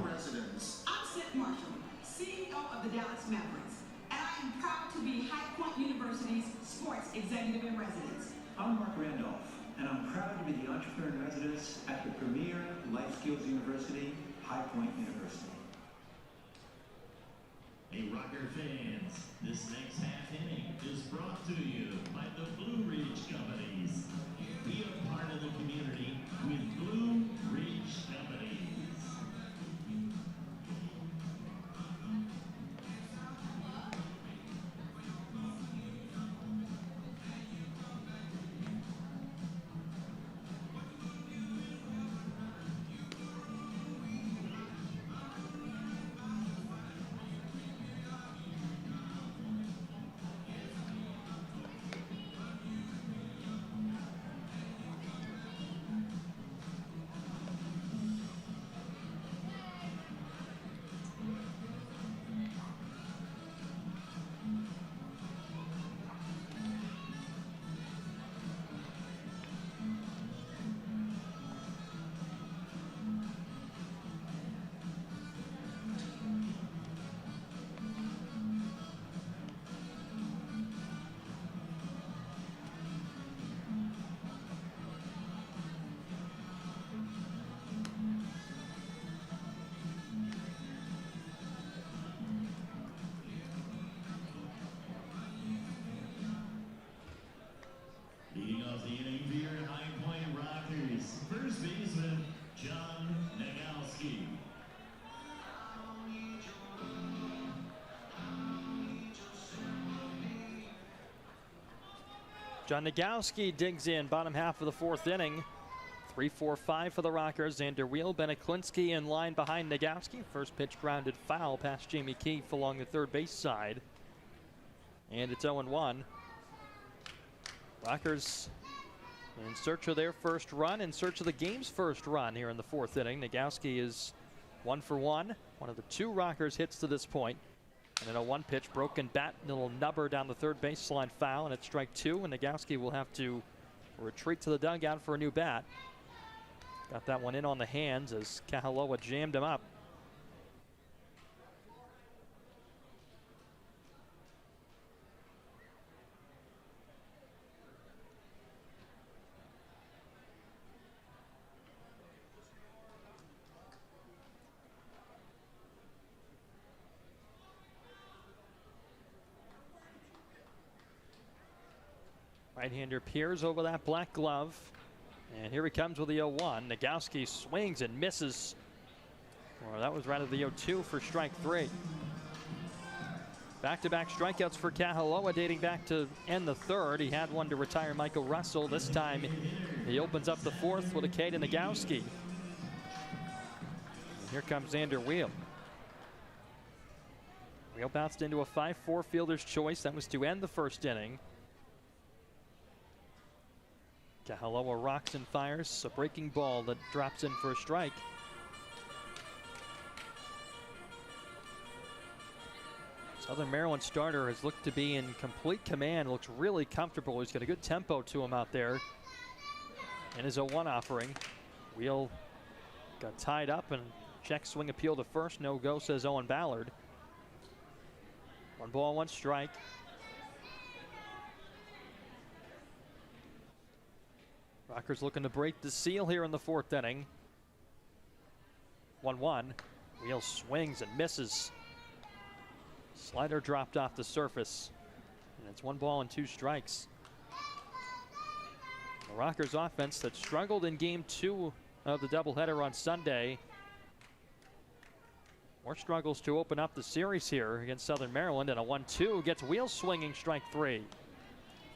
Residents. I'm Sid Marshall, CEO of the Dallas Mavericks, and I am proud to be High Point University's sports executive in residence. I'm Mark Randolph, and I'm proud to be the entrepreneur in residence at the premier life skills university, High Point University. Hey, Rocker fans, this next half inning is brought to you by the Blue Ridge Companies. Be a part of the community with Blue Ridge Companies. Leading off the inning for your High Point Rockers, first baseman, John Nagowski. John Nagowski digs in, bottom half of the fourth inning. 3-4-5 for the Rockers. Xander Wheel, Beneklinski in line behind Nagowski. First pitch grounded foul past Jamie Keefe along the third base side. And it's 0-1. Rockers in search of their first run, in search of the game's first run here in the fourth inning. Nagowski is 1 for 1. One of the 2 Rockers hits to this point. And then a 1 pitch broken bat, little nubber down the third baseline foul, and it's strike 2. And Nagowski will have to retreat to the dugout for a new bat. Got that one in on the hands as Kahaloa jammed him up. Right-hander peers over that black glove. And here he comes with the 0-1. Nagowski swings and misses. Well, that was right at the 0-2 for strike 3. Back-to-back strikeouts for Kahaloa dating back to end the third. He had one to retire Michael Russell. This time he opens up the fourth with a K to Nagowski. And here comes Xander Wheel. Wheel bounced into a 5-4 fielder's choice. That was to end the first inning. Kahaloa rocks and fires a breaking ball that drops in for a strike. Southern Maryland starter has looked to be in complete command, looks really comfortable. He's got a good tempo to him out there. And his 0-1 offering. Wheel got tied up and check swing appeal to first. No go, says Owen Ballard. 1 ball, 1 strike. Rockers looking to break the seal here in the fourth inning. 1-1. Wheel swings and misses. Slider dropped off the surface. And it's 1 ball and 2 strikes. The Rockers offense that struggled in game 2 of the doubleheader on Sunday. More struggles to open up the series here against Southern Maryland. And a 1-2 gets Wheel swinging, strike 3.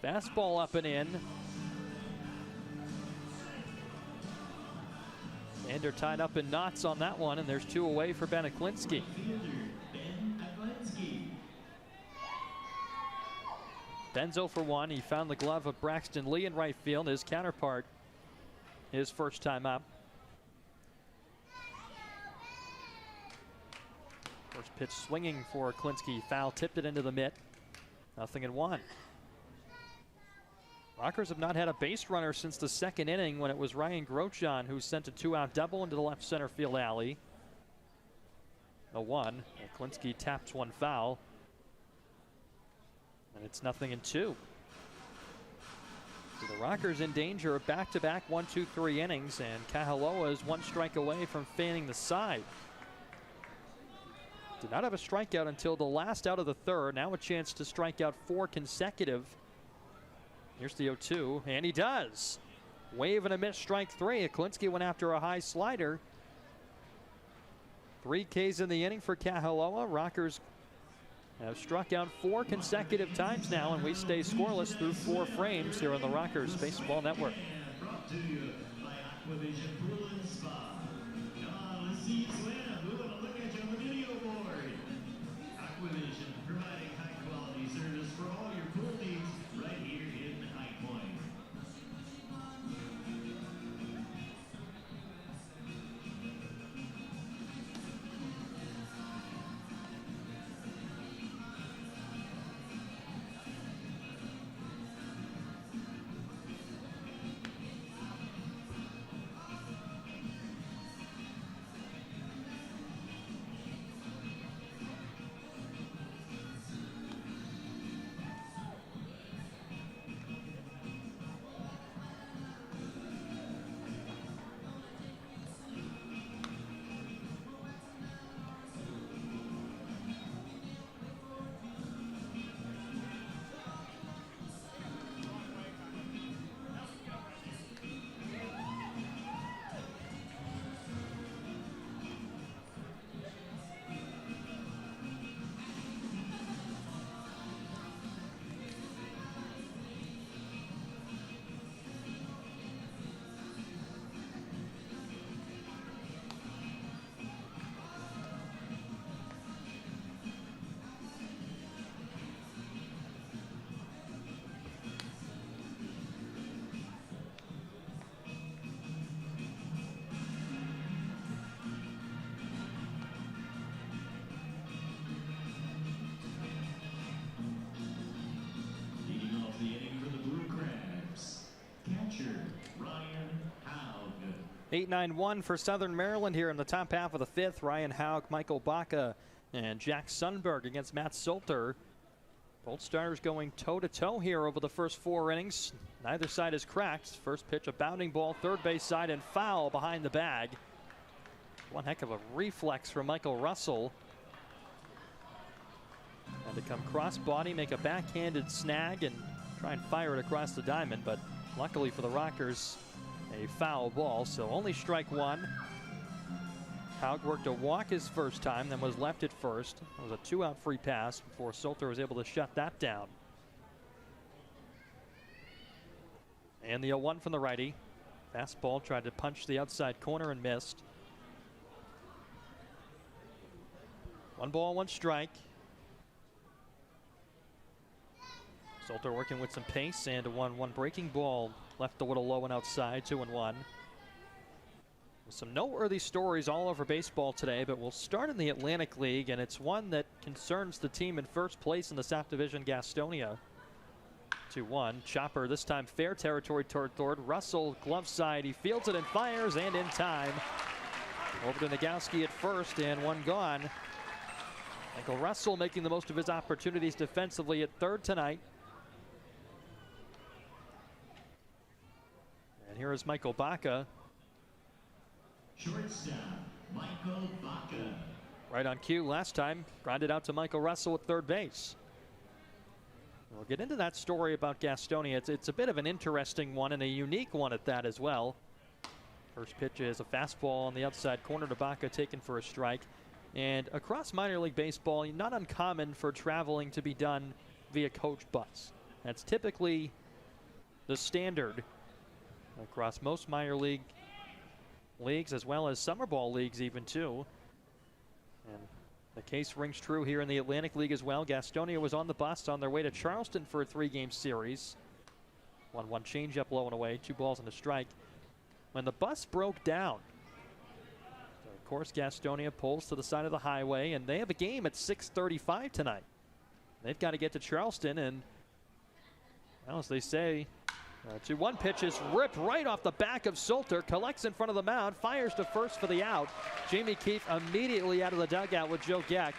Fastball up and in. Xander tied up in knots on that one, and there's 2 away for Beneklinski. Ben's 0 for 1. He found the glove of Braxton Lee in right field. His counterpart, his first time up. First pitch swinging for Klinsky. Foul tipped it into the mitt. 0-1. Rockers have not had a base runner since the second inning when it was Ryan Grochon who sent a 2-out double into the left center field alley. 0-1. Klinsky taps 1 foul. And it's 0-2. So the Rockers in danger of back-to-back 1-2-3 innings, and Kahaloa is 1 strike away from fanning the side. Did not have a strikeout until the last out of the third. Now a chance to strike out 4 consecutive. Here's the 0-2, and he does. Wave and a miss, strike 3. Aklinski went after a high slider. 3 Ks in the inning for Kahaloa. Rockers have struck out 4 consecutive times now, and we stay scoreless through 4 frames here on the Rockers Baseball Network. Brought to you by Aquavision Pool and Spa. Come on, let's see you swim. We want to look at you on the video board. Aquavision, providing high-quality service for all your pool needs right here in High Point. Leading off the inning for the Blue Crabs, catcher Ryan Haug. 8-9-1 for Southern Maryland here in the top half of the 5th. Ryan Haug, Michael Baca, and Jack Sundberg against Matt Solter. Both starters going toe-to-toe here over the first 4 innings. Neither side is cracked. First pitch, a bounding ball, third base side, and foul behind the bag. One heck of a reflex from Michael Russell. Had to come cross-body, make a backhanded snag, and try and fire it across the diamond, but luckily for the Rockers, a foul ball, so only strike 1. Haug worked a walk his first time, then was left at first. It was a 2-out free pass before Solter was able to shut that down. And the 0-1 from the righty. Fastball tried to punch the outside corner and missed. 1 ball, 1 strike. Solter working with some pace and a 1-1 breaking ball left a little low and outside, 2-1. Some noteworthy stories all over baseball today, but we'll start in the Atlantic League, and it's one that concerns the team in first place in the South Division, Gastonia. 2-1. Chopper this time fair territory toward third. Russell glove side. He fields it and fires, and in time. Over to Nagowski at first, and 1 gone. Michael Russell making the most of his opportunities defensively at third tonight. And here is Michael Baca. Shortstop, Michael Baca. Right on cue last time. Grounded out to Michael Russell at third base. We'll get into that story about Gastonia. It's a bit of an interesting one and a unique one at that as well. First pitch is a fastball on the outside corner to Baca, taken for a strike. And across minor league baseball, not uncommon for traveling to be done via coach bus. That's typically the standard across most minor leagues as well as summer ball leagues even too. And the case rings true here in the Atlantic League as well. Gastonia was on the bus on their way to Charleston for a 3-game series. 1-1 changeup low and away, 2 balls and a strike. When the bus broke down, so of course Gastonia pulls to the side of the highway, and they have a game at 6:35 tonight. They've got to get to Charleston, and well, as they say, 2-1 pitch is ripped right off the back of Solter, collects in front of the mound, fires to first for the out. Jamie Keefe immediately out of the dugout with Joe Geck,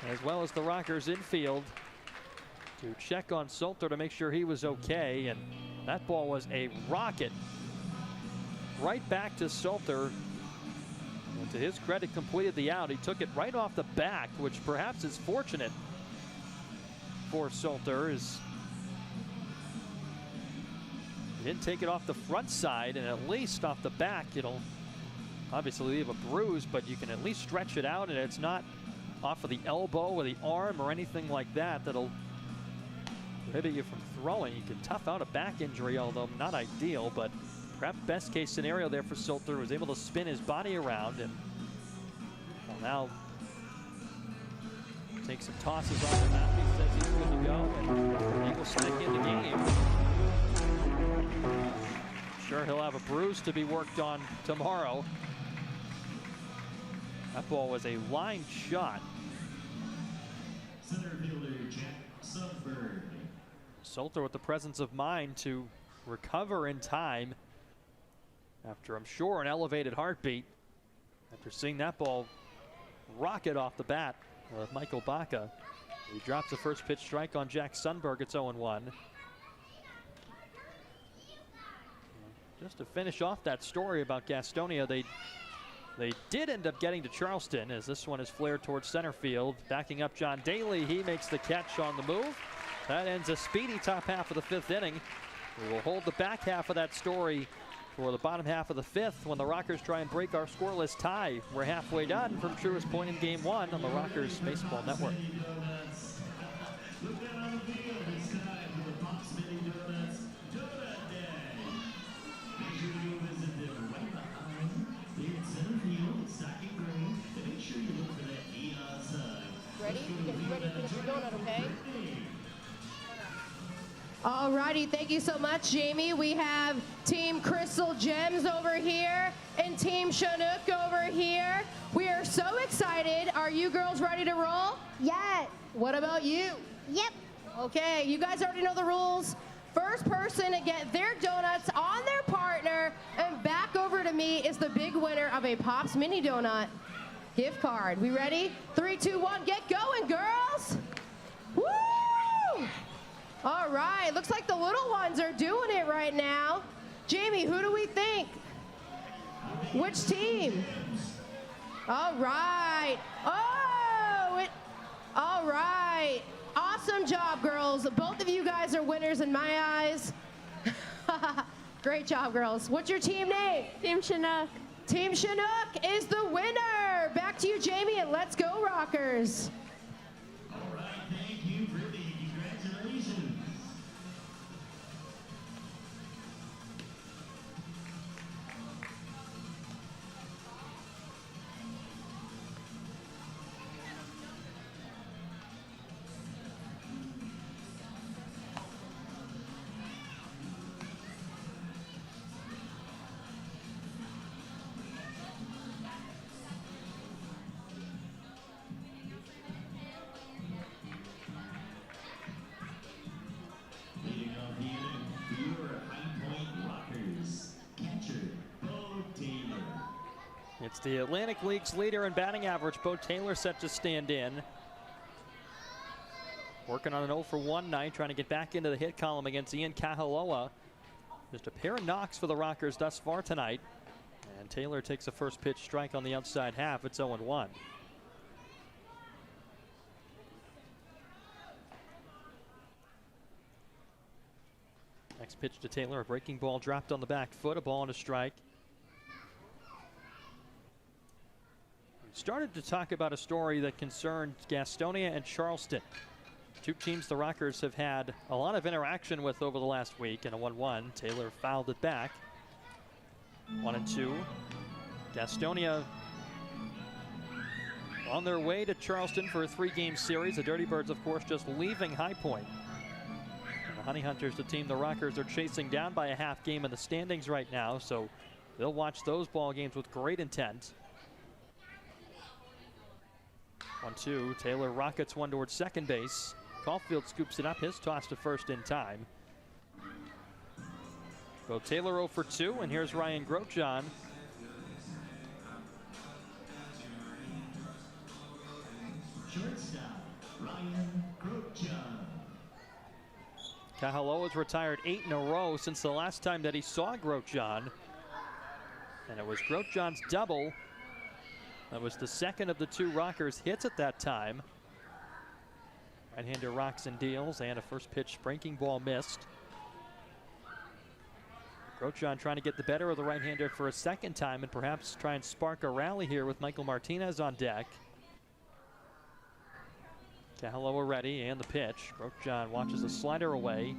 as well as the Rockers infield, to check on Solter to make sure he was okay, and that ball was a rocket right back to Solter. And to his credit, completed the out. He took it right off the back, which perhaps is fortunate for Solter. He didn't take it off the front side, and at least off the back, it'll obviously leave a bruise, but you can at least stretch it out, and it's not off of the elbow or the arm or anything like that that'll prohibit you from throwing. You can tough out a back injury, although not ideal, but perhaps best case scenario there for Solter. Was able to spin his body around and will now take some tosses off the map. He says he's good to go, and he will stick in the game. Sure, he'll have a bruise to be worked on tomorrow. That ball was a line shot. Center fielder Jack Sundberg. Solter with the presence of mind to recover in time after, I'm sure, an elevated heartbeat after seeing that ball rocket off the bat of Michael Baca. He drops the first pitch strike on Jack Sundberg. It's 0-1. Just to finish off that story about Gastonia, they did end up getting to Charleston as this one is flared towards center field. Backing up John Daly, he makes the catch on the move. That ends a speedy top half of the 5th inning. We will hold the back half of that story for the bottom half of the 5th when the Rockers try and break our scoreless tie. We're halfway done from Truist Point in Game 1 on the Rockers Baseball Network. Ready? Get ready for the donut, okay? All righty, thank you so much, Jamie. We have Team Crystal Gems over here and Team Chinook over here. We are so excited. Are you girls ready to roll? Yes. What about you? Yep. Okay, you guys already know the rules. First person to get their donuts on their partner and back over to me is the big winner of a Pops Mini Donut gift card. We ready? 3, 2, 1, get going, girls. Woo! All right, looks like the little ones are doing it right now. Jamie, who do we think? Which team? All right. Oh, all right. Awesome job, girls. Both of you guys are winners in my eyes. Great job, girls. What's your team name? Team Chinook. Team Chinook is the winner. Back to you, Jamie, and let's go, Rockers. All right, thank you, Brittany. Congratulations. Leading off the inning, your High Point Rockers catcher, Bo Taylor. It's the Atlantic League's leader in batting average, Bo Taylor, set to stand in. Working on an 0-for-1 night, trying to get back into the hit column against Ian Kahaloa. Just a pair of knocks for the Rockers thus far tonight. And Taylor takes a first pitch strike on the outside half. It's 0-1. Next pitch to Taylor, a breaking ball dropped on the back foot, a ball and a strike. We started to talk about a story that concerned Gastonia and Charleston. Two teams the Rockers have had a lot of interaction with over the last week, and a 1-1. Taylor fouled it back. 1-2. Gastonia on their way to Charleston for a 3-game series. The Dirty Birds, of course, just leaving High Point. And the Honey Hunters, the team the Rockers are chasing down by a half game in the standings right now, so they'll watch those ball games with great intent. 1-2. Taylor rockets one towards second base. Caulfield scoops it up. His toss to first in time. So Taylor 0-for-2, and here's Ryan Grosjean. Shortstop, Ryan Grosjean. Kahaloa's retired 8 in a row since the last time that he saw Grosjean. And it was Grosjean's double That was the second of the two Rockers hits at that time. Right-hander rocks and deals, and a first pitch breaking ball missed. Grosjean trying to get the better of the right-hander for a second time and perhaps try and spark a rally here with Michael Martinez on deck. Kahaloa ready, and the pitch. Grosjean watches the slider away.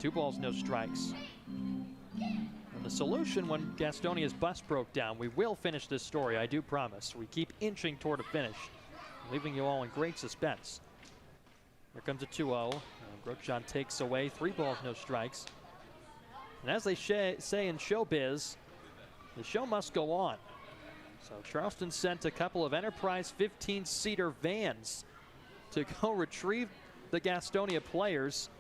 2 balls, no strikes. And the solution when Gastonia's bus broke down, we will finish this story, I do promise. We keep inching toward a finish, leaving you all in great suspense. Here comes a 2-0. Grosjean takes away 3 balls, no strikes. And as they say in showbiz, the show must go on. So Charleston sent a couple of Enterprise 15-seater vans to go retrieve the Gastonia players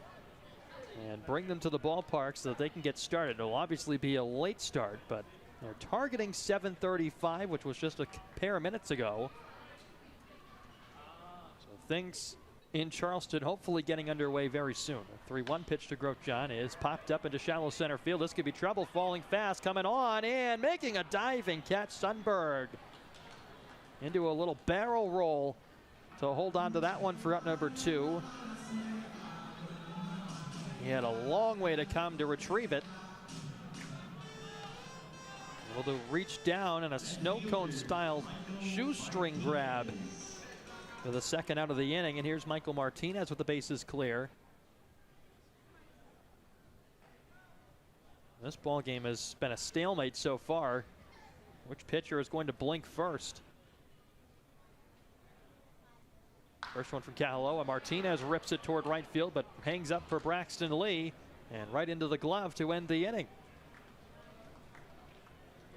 and bring them to the ballpark so that they can get started. It'll obviously be a late start, but they're targeting 7:35, which was just a pair of minutes ago. So things in Charleston hopefully getting underway very soon. A 3-1 pitch to Grosjean is popped up into shallow center field. This could be trouble, falling fast, coming on, and making a diving catch, Sundberg. Into a little barrel roll to hold on to that one for up number 2. He had a long way to come to retrieve it. Able to reach down in a snow cone style shoestring grab for the second out of the inning, and here's Michael Martinez with the bases clear. This ball game has been a stalemate so far. Which pitcher is going to blink first? First one from Kahaloa. Martinez rips it toward right field, but hangs up for Braxton Lee, and right into the glove to end the inning.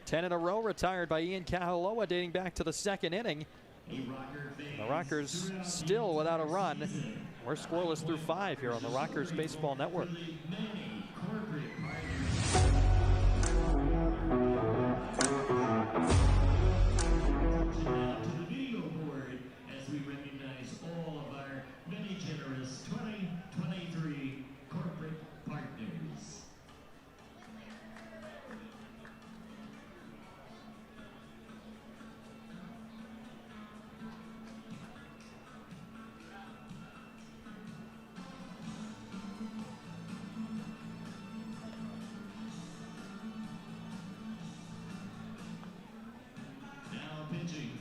10 in a row retired by Ian Kahaloa, dating back to the second inning. The Rockers still without a run. We're scoreless through 5 here on the Rockers Baseball Network.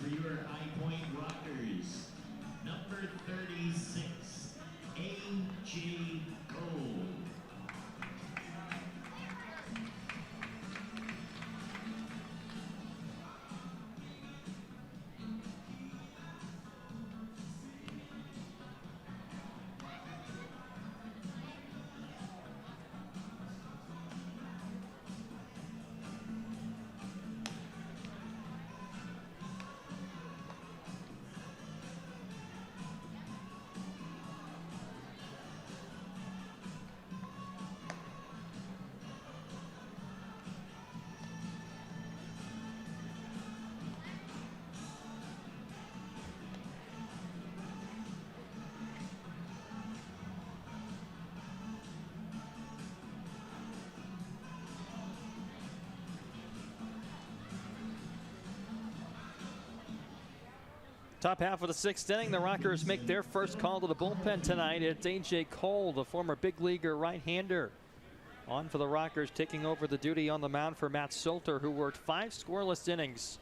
For your High Point Rockers, number 36, A.J. Cole. Top half of the 6th inning, the Rockers make their first call to the bullpen tonight. It's A.J. Cole, the former big leaguer right-hander, on for the Rockers, taking over the duty on the mound for Matt Solter, who worked 5 scoreless innings.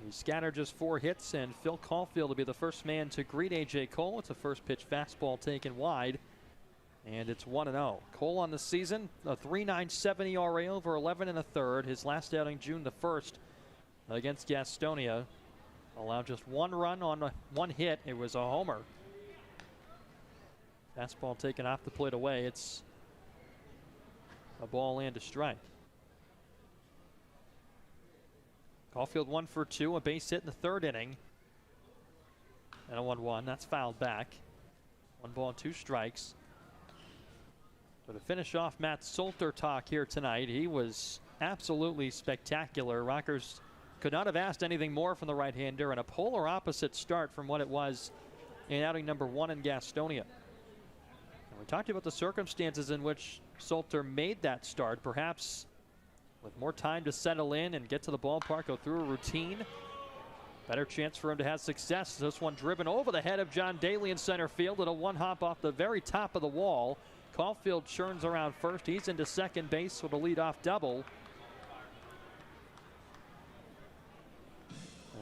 He scattered just 4 hits, and Phil Caulfield will be the first man to greet A.J. Cole. It's a first pitch fastball taken wide, and it's 1-0. Cole on the season, a 3.97 ERA over 11 1/3. His last outing June the 1st against Gastonia. Allowed just 1 run on 1 hit. It was a homer. Fastball taken off the plate away. It's a ball and a strike. Caulfield 1 for 2, a base hit in the 3rd inning. And a 1-1. That's fouled back. 1 ball and 2 strikes. So to finish off Matt Solter talk here tonight, he was absolutely spectacular. Rockers could not have asked anything more from the right-hander, and a polar opposite start from what it was in outing number 1 in Gastonia. And we talked about the circumstances in which Solter made that start, perhaps with more time to settle in and get to the ballpark, go through a routine. Better chance for him to have success. This one driven over the head of John Daly in center field, and a one hop off the very top of the wall. Caulfield churns around first. He's into second base with a leadoff double.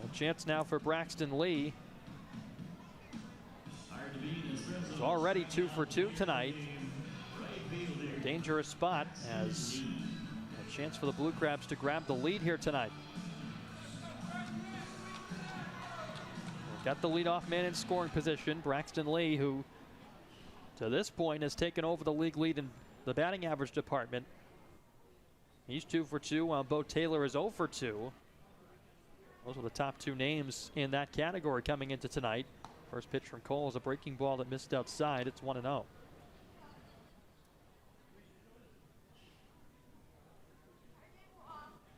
A chance now for Braxton Lee. He's already 2 for 2 tonight. Dangerous spot as a chance for the Blue Crabs to grab the lead here tonight. Got the leadoff man in scoring position, Braxton Lee, who to this point has taken over the league lead in the batting average department. He's 2 for 2 while Bo Taylor is 0 for 2. Those are the top 2 names in that category coming into tonight. First pitch from Cole is a breaking ball that missed outside. It's 1-0.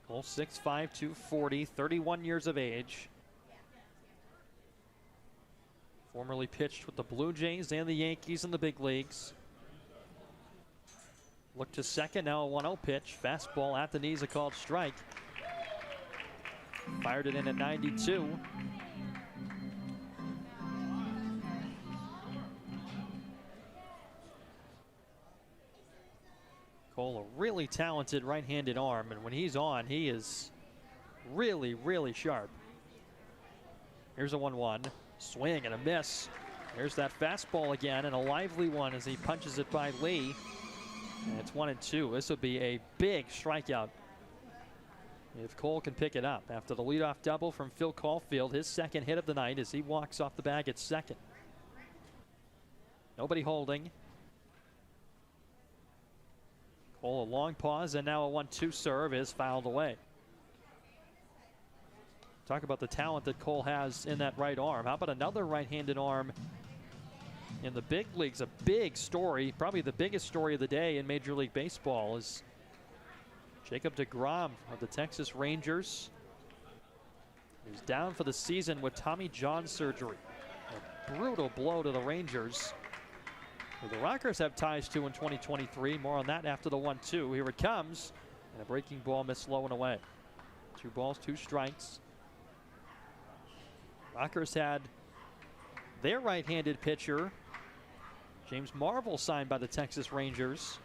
Cole 6'5", 240, 31 years of age. Formerly pitched with the Blue Jays and the Yankees in the big leagues. Look to second, now a 1-0 pitch. Fastball at the knees, a called strike. Fired it in at 92. Cole, a really talented right-handed arm, and when he's on, he is really, really sharp. Here's a 1-1. Swing and a miss. There's that fastball again, and a lively one as he punches it by Lee. And it's 1-2. This will be a big strikeout if Cole can pick it up after the leadoff double from Phil Caulfield, his second hit of the night as he walks off the bag at second. Nobody holding. Cole, a long pause, and now a 1-2 serve is fouled away. Talk about the talent that Cole has in that right arm. How about another right-handed arm in the big leagues? A big story, probably the biggest story of the day in Major League Baseball is Jacob deGrom of the Texas Rangers. He's down for the season with Tommy John surgery. A brutal blow to the Rangers, who the Rockers have ties to in 2023. More on that after the 1-2. Here it comes, and a breaking ball missed low and away. 2 balls, 2 strikes. Rockers had their right-handed pitcher, James Marvel, signed by the Texas Rangers.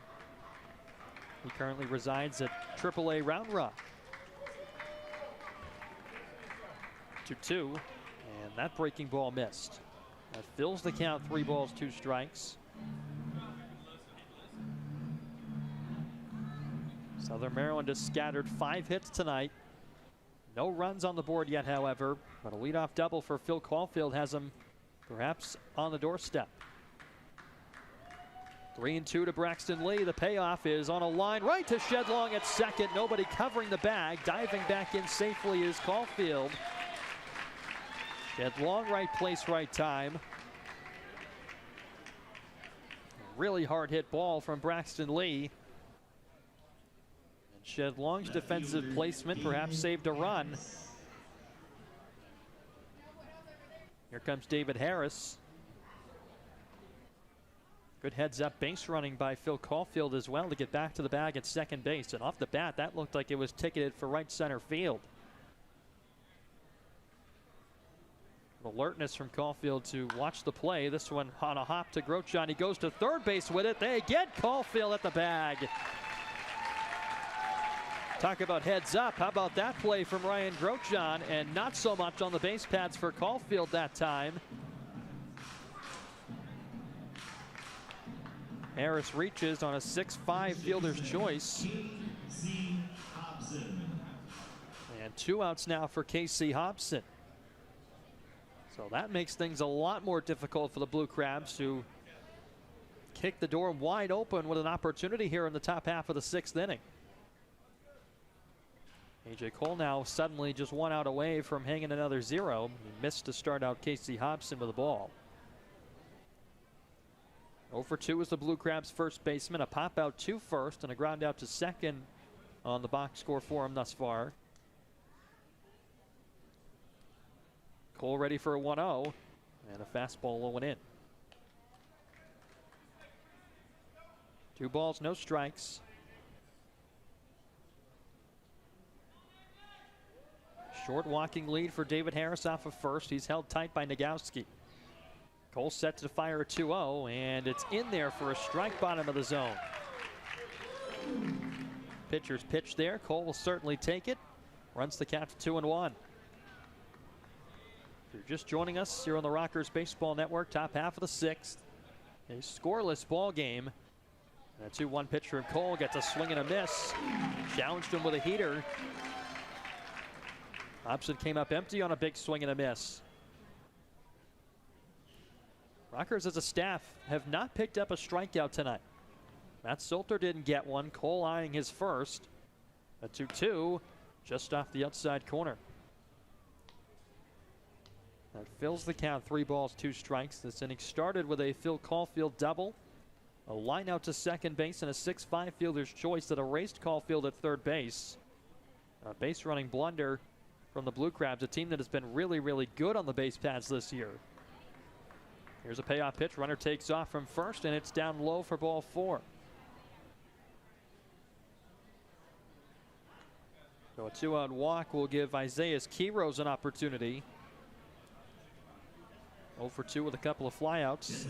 He currently resides at AAA Round Rock. 2-2, and that breaking ball missed. That fills the count, 3 balls, 2 strikes. Southern Maryland has scattered 5 hits tonight. No runs on the board yet, however, but a leadoff double for Phil Caulfield has him perhaps on the doorstep. 3-2 to Braxton Lee. The payoff is on a line right to Shedlong at second. Nobody covering the bag. Diving back in safely is Caulfield. Shedlong, right place, right time. A really hard hit ball from Braxton Lee. Shedlong's defensive placement perhaps saved a run. Here comes David Harris. Good heads-up base running by Phil Caulfield as well to get back to the bag at second base. And off the bat, that looked like it was ticketed for right center field. Alertness from Caulfield to watch the play. This one on a hop to Grochon. He goes to third base with it. They get Caulfield at the bag. Talk about heads up. How about that play from Ryan Grochon, and not so much on the base pads for Caulfield that time. Harris reaches on a 6'5" fielder's choice. And 2 outs now for Casey Hobson. So that makes things a lot more difficult for the Blue Crabs to kick the door wide open with an opportunity here in the top half of the 6th inning. A.J. Cole now suddenly just 1 out away from hanging another 0. He missed to start out Casey Hobson with the ball. 0 for 2 is the Blue Crabs' first baseman. A pop out to first and a ground out to second on the box score for him thus far. Cole ready for a 1-0 and a fastball low and in. 2 balls, no strikes. Short walking lead for David Harris off of first. He's held tight by Nagowski. Cole set to fire a 2-0, and it's in there for a strike, bottom of the zone. Pitcher's pitch there. Cole will certainly take it. Runs the count to 2-1. If you're just joining us here on the Rockers Baseball Network, top half of the sixth. A scoreless ball game. A 2-1 pitch from Cole gets a swing and a miss. Challenged him with a heater. Hobson came up empty on a big swing and a miss. Rockers as a staff have not picked up a strikeout tonight. Matt Solter didn't get one. Cole eyeing his first. A 2-2 just off the outside corner. That fills the count, 3 balls, 2 strikes. This inning started with a Phil Caulfield double. A line out to second base and a 6-5 fielder's choice that erased Caulfield at third base. A base running blunder from the Blue Crabs, a team that has been really, really good on the base paths this year. Here's a payoff pitch. Runner takes off from first, and it's down low for ball 4. So a 2-out walk will give Isaiah Quiroz an opportunity. 0 for 2 with a couple of flyouts.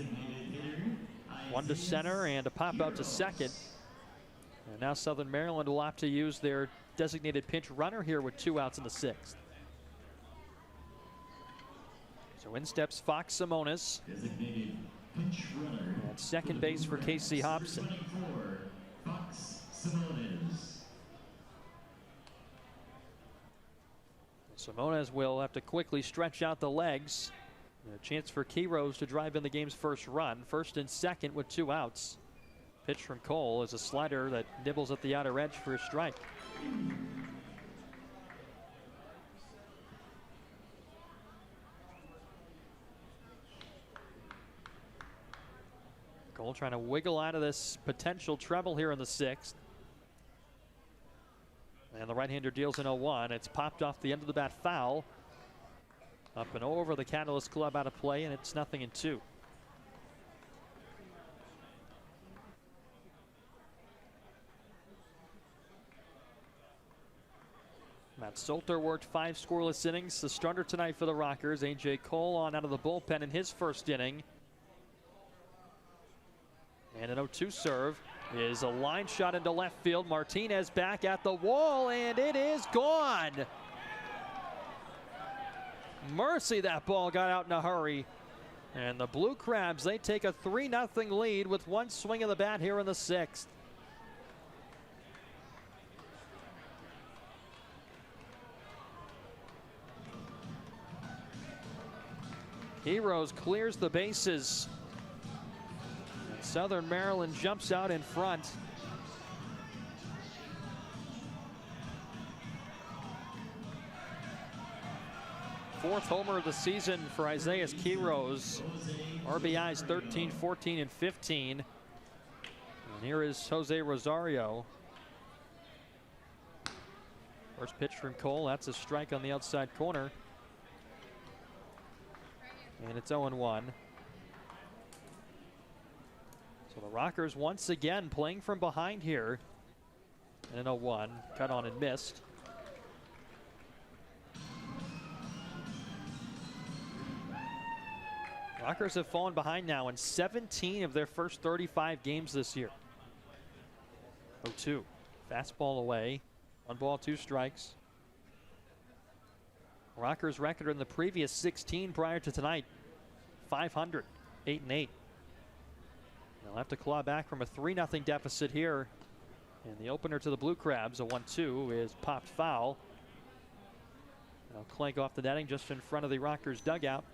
1 to center and a pop out to second. And now Southern Maryland will opt to use their designated pinch runner here with 2 outs in the 6th. So in steps Fox Simonis. At second base for Casey Hobson. Fox Simonis. Simonis will have to quickly stretch out the legs. A chance for Quiroz to drive in the game's first run. First and second with 2 outs. Pitch from Cole is a slider that nibbles at the outer edge for a strike. Cole trying to wiggle out of this potential treble here in the 6th. And the right-hander deals in 0-1. It's popped off the end of the bat foul. Up and over the Catalyst Club, out of play, and it's 0-2. Matt Solter worked 5 scoreless innings. The starter tonight for the Rockers. A.J. Cole on out of the bullpen in his first inning. And an 0-2 serve is a line shot into left field. Martinez back at the wall, and it is gone. Mercy, that ball got out in a hurry. And the Blue Crabs, they take a 3-0 lead with 1 swing of the bat here in the 6th. Heroes clears the bases. And Southern Maryland jumps out in front. Fourth homer of the season for Isaiah Quiroz. RBIs 13, 14, and 15. And here is Jose Rosario. First pitch from Cole. That's a strike on the outside corner. And it's 0-1. So the Rockers once again playing from behind here. And an 0-1. Cut on and missed. Rockers have fallen behind now in 17 of their first 35 games this year. 0-2. Fastball away. 1 ball, 2 strikes. Rockers' record in the previous 16 prior to tonight, 500, 8-8. They'll have to claw back from a 3-0 deficit here. And the opener to the Blue Crabs, a 1-2, is popped foul. They'll clank off the netting just in front of the Rockers' dugout.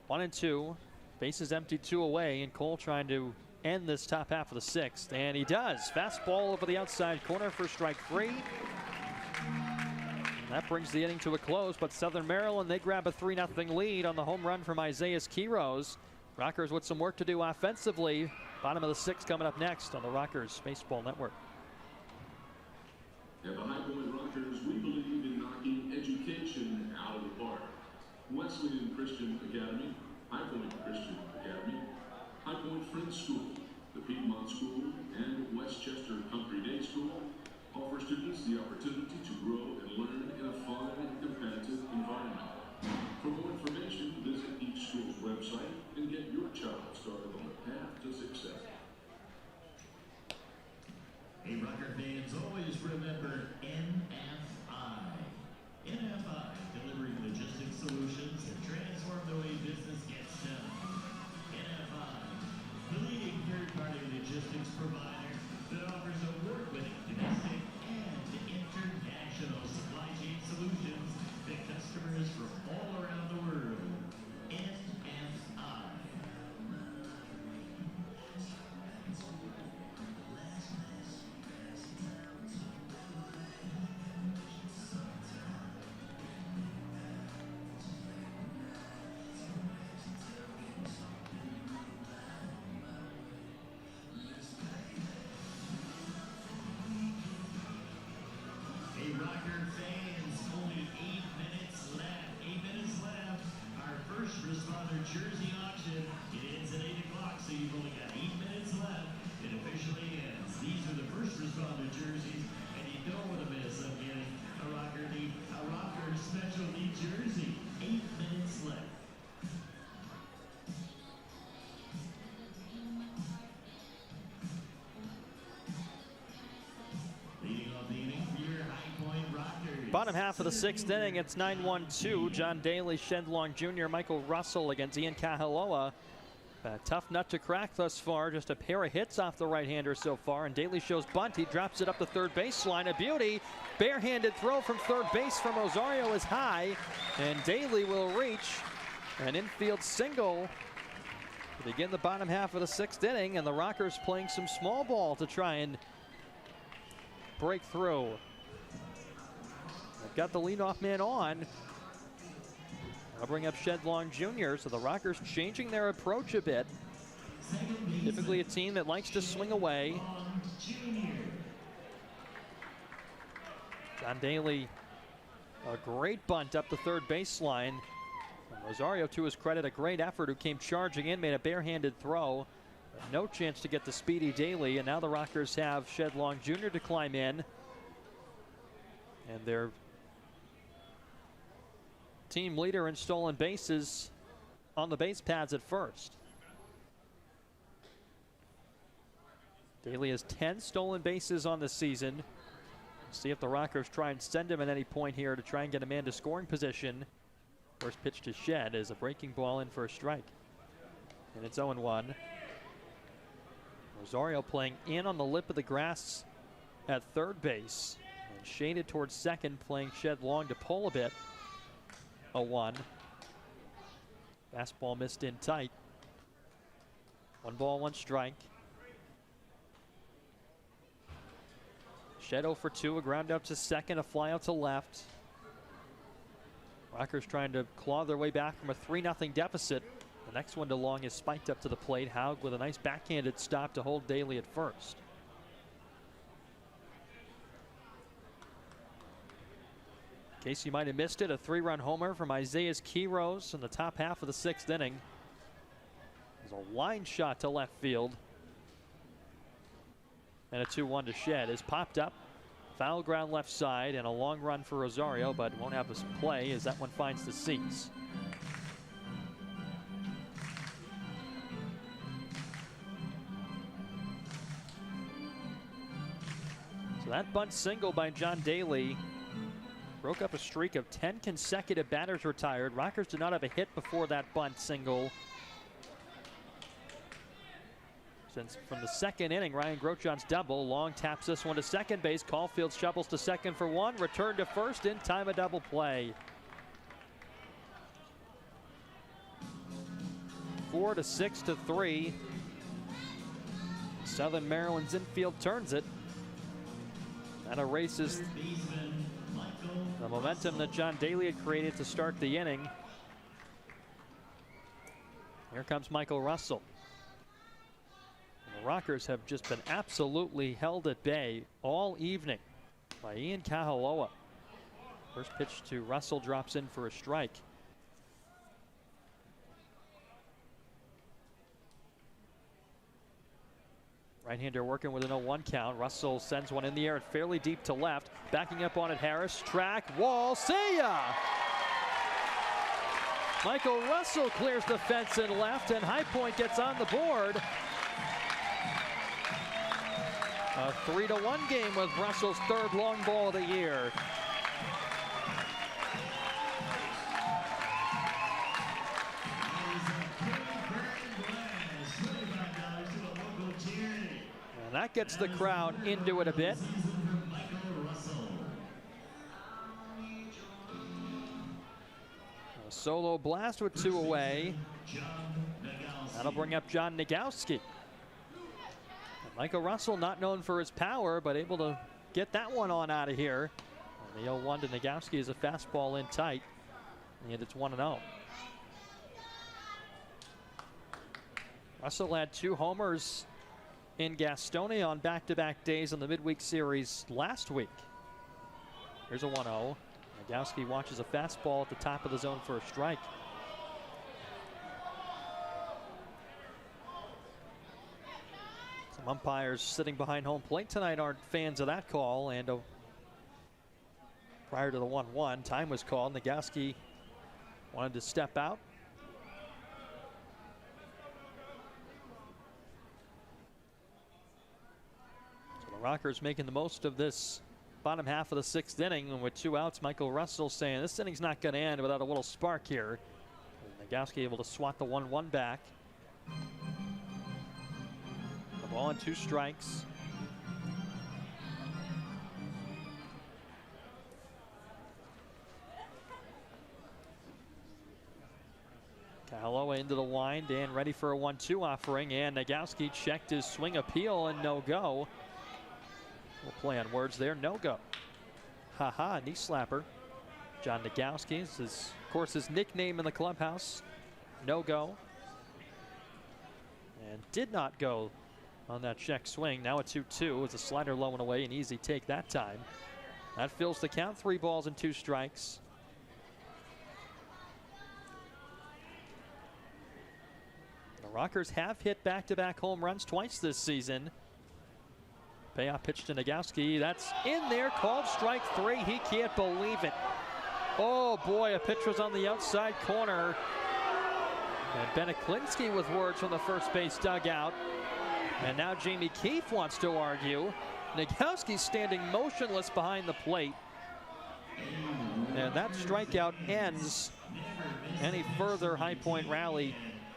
One and 2, bases empty, 2 away, and Cole trying to end this top half of the 6th, and he does. Fastball over the outside corner for strike 3. And that brings the inning to a close, but Southern Maryland, they grab a 3-0 lead on the home run from Isaiah Quiroz. Rockers with some work to do offensively. Bottom of the 6th coming up next on the Rockers Baseball Network. At the High Point Rockers, we believe in knocking education out of the park. Wesleyan Christian Academy, High Point Christian Academy, High Point Friends School, The Piedmont School and Westchester Country Day School offer students the opportunity to grow and learn in a fun and competitive environment. For more information, visit each school's website and get your child started on the path to success. Hey, Rocker fans, always remember NFI. NFI, delivering logistics solutions that transform the way business gets done. NFI, the leading third-party logistics provider that offers award-winning domestic and international supply chain solutions to customers from all around the world. NFI. Hey, Rocker fans, only 8 minutes left. 8 minutes left. Our first responder jersey auction. It ends at 8 o'clock, so you've only got 8 minutes left. It officially ends. These are the first responder jerseys, and you don't want to miss them getting a Rocker specialty jersey. 8 minutes left. Leading off the inning for your High Point Rockers. Bottom half of the 6th inning, it's 9-1-2. John Daly, Shedlong Jr., Michael Russell against Ian Kahaloa. A tough nut to crack thus far. Just a pair of hits off the right-hander so far. And Daly shows bunt. He drops it up the third baseline. A beauty. Barehanded throw from third base from Rosario is high. And Daly will reach an infield single to begin the bottom half of the 6th inning. And the Rockers playing some small ball to try and break through. They've got the leadoff man on. I'll bring up Shedlong Jr., so the Rockers changing their approach a bit. Typically a team that likes to swing away. John Daly, a great bunt up the third baseline. And Rosario, to his credit, a great effort, who came charging in, made a barehanded throw. No chance to get the speedy Daly, and now the Rockers have Shedlong Jr. to climb in. And their team leader in stolen bases on the base pads at first. Daly has 10 stolen bases on the season. See if the Rockers try and send him at any point here to try and get a man to scoring position. First pitch to Shed is a breaking ball in for a strike. And it's 0-1. Rosario playing in on the lip of the grass at third base. And shaded towards second, playing Shedlong to pull a bit. 0-1. Fastball missed in tight. 1 ball, 1 strike. Shed 0 for 2, a ground out to second, a fly out to left. Rockers trying to claw their way back from a 3-0 deficit. The next one to Long is spiked up to the plate. Haug with a nice backhanded stop to hold Daly at first. In case you might have missed it, a 3-run homer from Isaiah Quiros in the top half of the 6th inning. There's a line shot to left field. And a 2-1 to Shed is popped up. Foul ground left side, and a long run for Rosario, but won't have a play as that one finds the seats. So that bunt single by John Daly broke up a streak of 10 consecutive batters retired. Rockers did not have a hit before that bunt single since from the 2nd inning. Ryan Grochon's double. Long taps this one to second base. Caulfield shovels to second for 1. Return to first in time, a double play. 4-6-3. Southern Maryland's infield turns it. That erases the momentum that John Daly had created to start the inning. Here comes Michael Russell. And the Rockers have just been absolutely held at bay all evening by Ian Kahaloa. First pitch to Russell drops in for a strike. Right-hander working with an 0-1 count. Russell sends one in the air, fairly deep to left. Backing up on it, Harris. Track, wall, see ya! Michael Russell clears the fence and left, and High Point gets on the board. A 3-1 game with Russell's third long ball of the year. And that gets the crowd into it a bit. A solo blast with 2 away. That'll bring up John Nagowski. Michael Russell, not known for his power, but able to get that one on out of here. And the 0-1 to Nagowski is a fastball in tight, and it's 1-0. Russell had 2 homers in Gastonia on back-to-back days in the midweek series last week. Here's a 1-0. Nagowski watches a fastball at the top of the zone for a strike. Some umpires sitting behind home plate tonight aren't fans of that call, and prior to the 1-1, time was called. Nagowski wanted to step out. So the Rockers making the most of this bottom half of the 6th inning, and with 2 outs, Michael Russell saying this inning's not going to end without a little spark here. And Nagowski able to swat the 1-1 back. The ball and 2 strikes. Kahaloa into the wind and ready for a 1-2 offering, and Nagowski checked his swing appeal and no go. We'll play on words there, no go. Ha-ha, knee slapper. John Nagowski is, of course, his nickname in the clubhouse. No go. And did not go on that check swing. Now a 2-2 with a slider low and away, an easy take that time. That fills the count, 3 balls and 2 strikes. The Rockers have hit back-to-back home runs twice this season. Payoff pitch to Nagowski. That's in there, called strike 3. He can't believe it. Oh boy, a pitch was on the outside corner. And Beneklinski with words from the first base dugout. And now Jamie Keefe wants to argue. Nagowski standing motionless behind the plate. And that strikeout ends any further High Point rally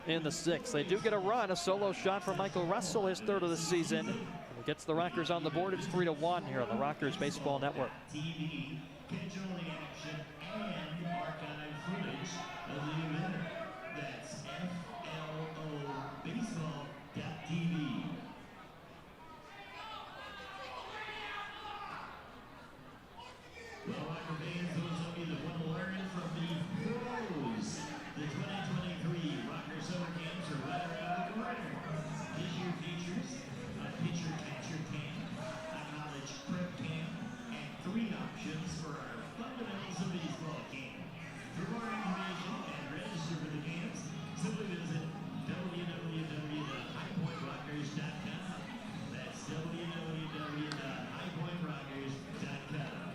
in the 6th. They do get a run, a solo shot from Michael Russell, his 3rd of the season. It gets the Rockers on the board. It's 3-1 here on the Rockers Baseball Network. TV, catch-only action, and archive footage of the event. That's FLOBaseball.tv. Well, Rocker fans, those of you that want to learn from the pros, the 2023 Rocker Summer Camps are right around the corner. This year features a pitcher catcher camp, a college prep camp, and 3 options for our fundamentals of baseball camp. For more information and register for the camps, simply visit www.highpointrockers.com. That's www.highpointrockers.com.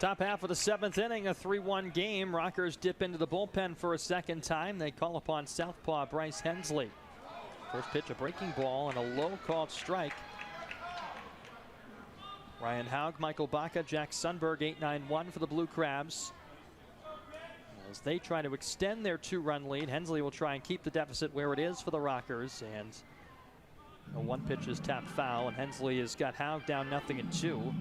Top half of the 7th inning, a 3-1 game. Rockers dip into the bullpen for a second time. They call upon southpaw Bryce Hensley. First pitch, a breaking ball and a low called strike. Ryan Haug, Michael Baca, Jack Sundberg, 8-9-1 for the Blue Crabs. As they try to extend their 2-run lead, Hensley will try and keep the deficit where it is for the Rockers. And a 1 pitch is tapped foul, and Hensley has got Haug down 0-2.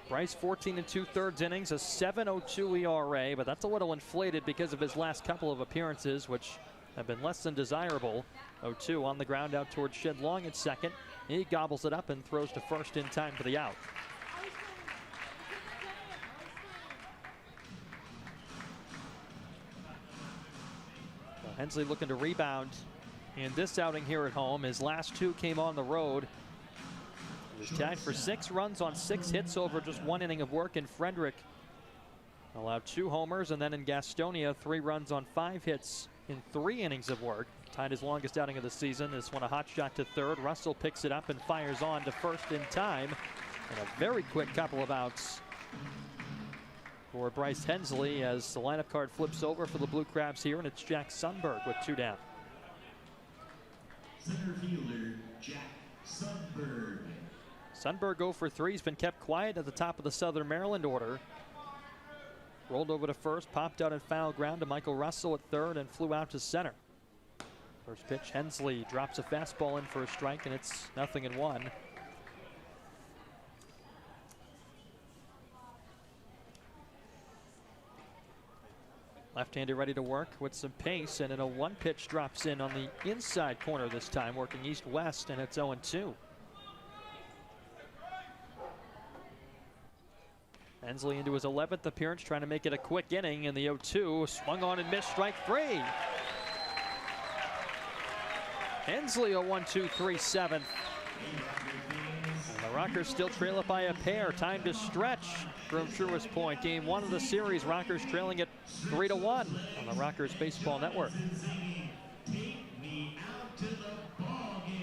Bryce 14 2/3 innings, a 7.02 ERA, but that's a little inflated because of his last couple of appearances, which have been less than desirable. 0-2 on the ground out towards Shed Long at second. He gobbles it up and throws to first in time for the out. Well, Hensley looking to rebound in this outing here at home. His last 2 came on the road. He was tied for 6 runs on 6 hits over just 1 inning of work in Frederick. Allowed 2 homers, and then in Gastonia, 3 runs on 5 hits in 3 innings of work. Tied his longest outing of the season. This one a hot shot to third. Russell picks it up and fires on to first in time. And a very quick couple of outs for Bryce Hensley as the lineup card flips over for the Blue Crabs here, and it's Jack Sundberg with 2 down. Center fielder Jack Sundberg. Sundberg 0 for 3. He's been kept quiet at the top of the Southern Maryland order. Rolled over to first, popped out in foul ground to Michael Russell at third, and flew out to center. First pitch, Hensley drops a fastball in for a strike, and it's 0-1. Left-hander ready to work with some pace, and then a 1 pitch drops in on the inside corner this time, working east-west, and it's 0-2. Hensley into his 11th appearance, trying to make it a quick inning, and the 0-2 swung on and missed, strike 3. Hensley a 1-2-3 7th. And the Rockers still trail it by a pair. Time to stretch from Truist Point. Game 1 of the series. Rockers trailing it 3-1 on the Rockers Baseball Network. Take me out to the ball game.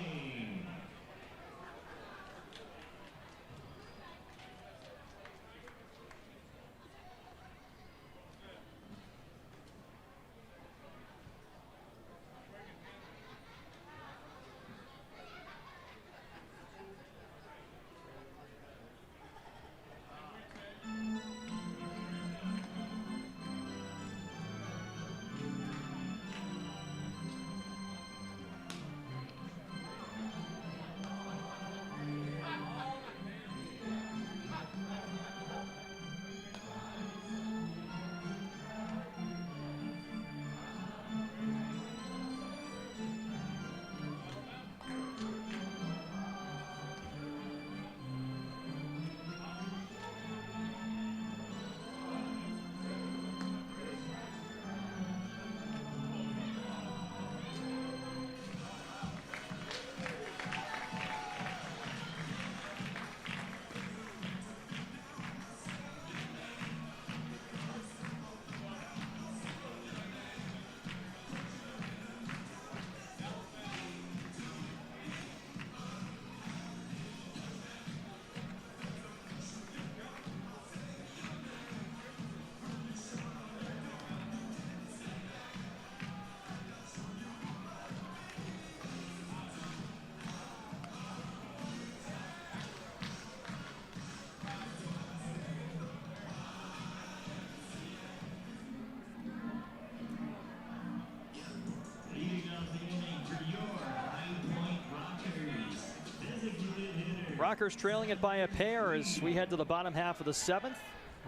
Rockers trailing it by a pair as we head to the bottom half of the 7th.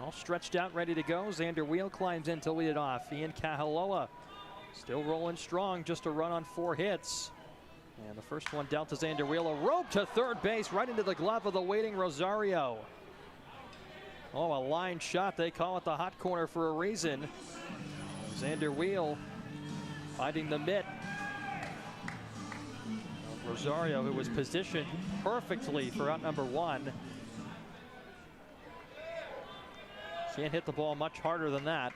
All stretched out, ready to go. Xander Wheel climbs in to lead it off. Ian Kahaloa still rolling strong, just a run on 4 hits. And the first one dealt to Xander Wheel. A rope to third base, right into the glove of the waiting Rosario. Oh, a line shot. They call it the hot corner for a reason. Xander Wheel finding the mitt. Rosario, who was positioned perfectly for out number 1. Can't hit the ball much harder than that.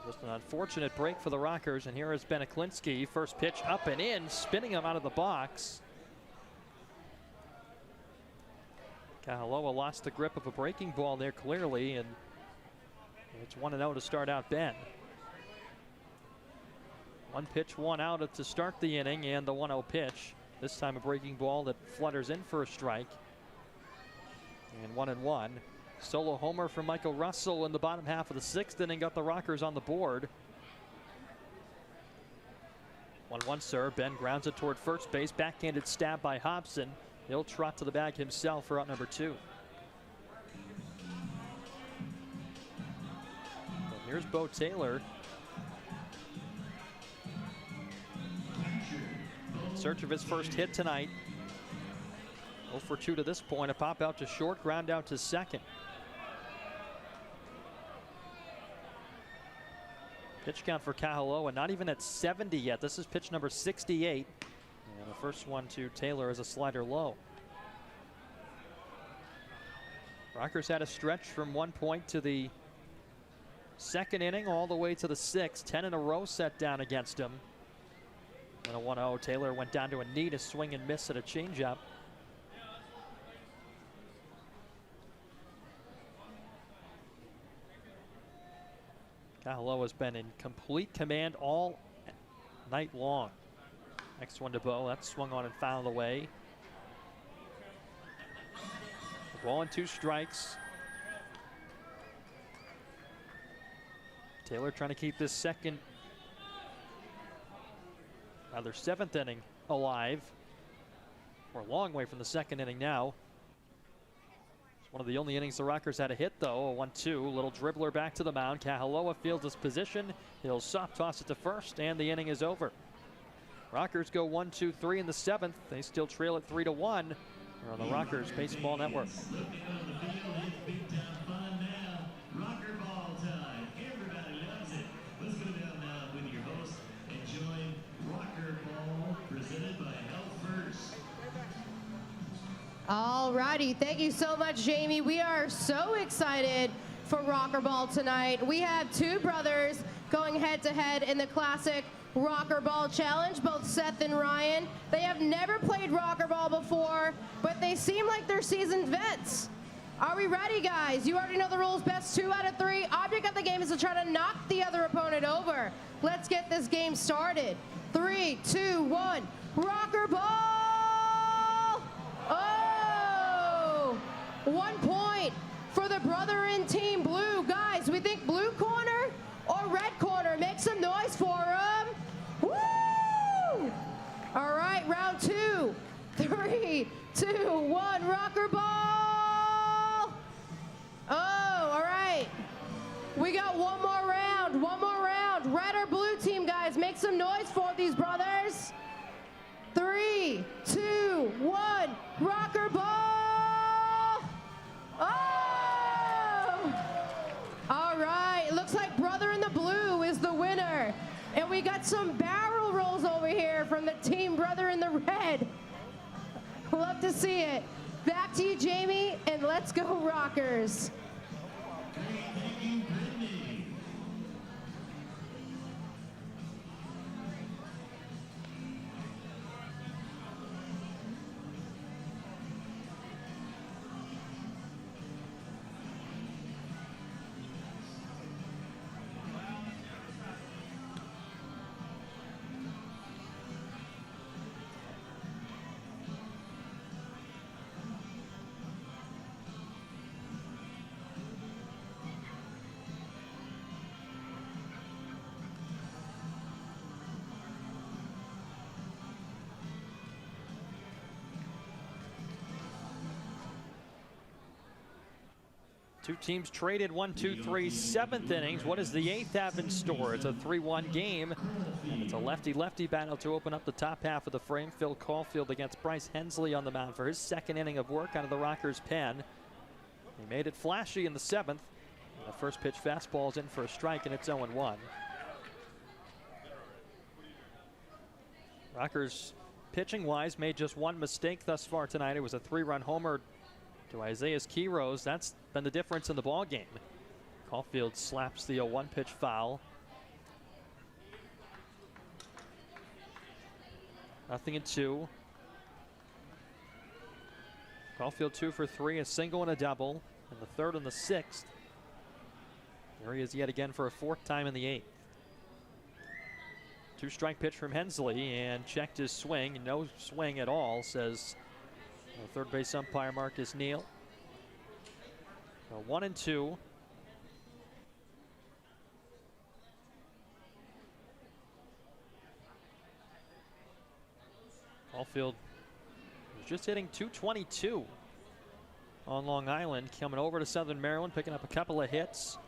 Just an unfortunate break for the Rockers, and here is Beneklinski. First pitch up and in, spinning him out of the box. Kahaloa lost the grip of a breaking ball there clearly, and it's 1-0 to start out Ben. One pitch, one out to start the inning, and the 1-0 pitch. This time a breaking ball that flutters in for a strike. And 1-1. Solo homer from Michael Russell in the bottom half of the 6th inning got the Rockers on the board. 1-1 sir. Ben grounds it toward first base. Backhanded stab by Hobson. He'll trot to the bag himself for out number 2. And here's Bo Taylor. In search of his first hit tonight. 0 for 2 to this point. A pop out to short, ground out to second. Pitch count for Kahaloa, not even at 70 yet. This is pitch number 68. And the first one to Taylor is a slider low. Rockers had a stretch from 1 point to the 2nd inning all the way to the 6th. 10 in a row set down against him. And a 1-0. Taylor went down to a knee to swing and miss at a changeup. Kahaloa has been in complete command all night long. Next one to Bo. That's swung on and fouled away. A ball and 2 strikes. Taylor trying to keep this 7th inning alive. We're a long way from the 2nd inning now. It's one of the only innings the Rockers had a hit, though. A 1-2, little dribbler back to the mound. Kahaloa fields his position. He'll soft toss it to first, and the inning is over. Rockers go 1-2-3 in the 7th. They still trail at 3-1. They're on the Rockers Baseball Network. All righty, thank you so much, Jamie. We are so excited for Rocker Ball tonight. We have 2 brothers going head-to-head in the classic Rocker Ball Challenge, both Seth and Ryan. They have never played Rocker Ball before, but they seem like they're seasoned vets. Are we ready, guys? You already know the rules. Best 2 out of 3. Object of the game is to try to knock the other opponent over. Let's get this game started. 3, 2, 1, Rocker Ball! Oh! 1 point for the brother in Team Blue. Guys, we think blue corner or red corner. Make some noise for them. Woo! All right, round 2. 3, 2, 1, Rocker Ball! Oh, all right. We got one more round, Red or blue team, guys, make some noise for these brothers. 3, 2, 1, Rocker Ball! Oh! All right, looks like brother in the blue is the winner. And we got some barrel rolls over here from the team brother in the red. Love to see it. Back to you, Jamie, and let's go Rockers. Two teams traded 1, 2, 3, 7th innings. What does the 8th have in store? It's a 3-1 game. And it's a lefty-lefty battle to open up the top half of the frame. Phil Caulfield against Bryce Hensley on the mound for his 2nd inning of work out of the Rockers' pen. He made it flashy in the 7th. The first pitch fastball is in for a strike, and it's 0-1. Rockers, pitching-wise, made just one mistake thus far tonight. It was a 3-run homer to Isaiah Quiroz. That's been the difference in the ball game. Caulfield slaps the 0-1 pitch foul. 0-2. Caulfield 2 for 3, a single and a double, and the third and the sixth. There he is yet again for a fourth time in the eighth. 2-strike pitch from Hensley, and checked his swing. No swing at all, says third base umpire Marcus Neal. 1-2. Caulfield was just hitting .222 on Long Island, coming over to Southern Maryland, picking up a couple of hits.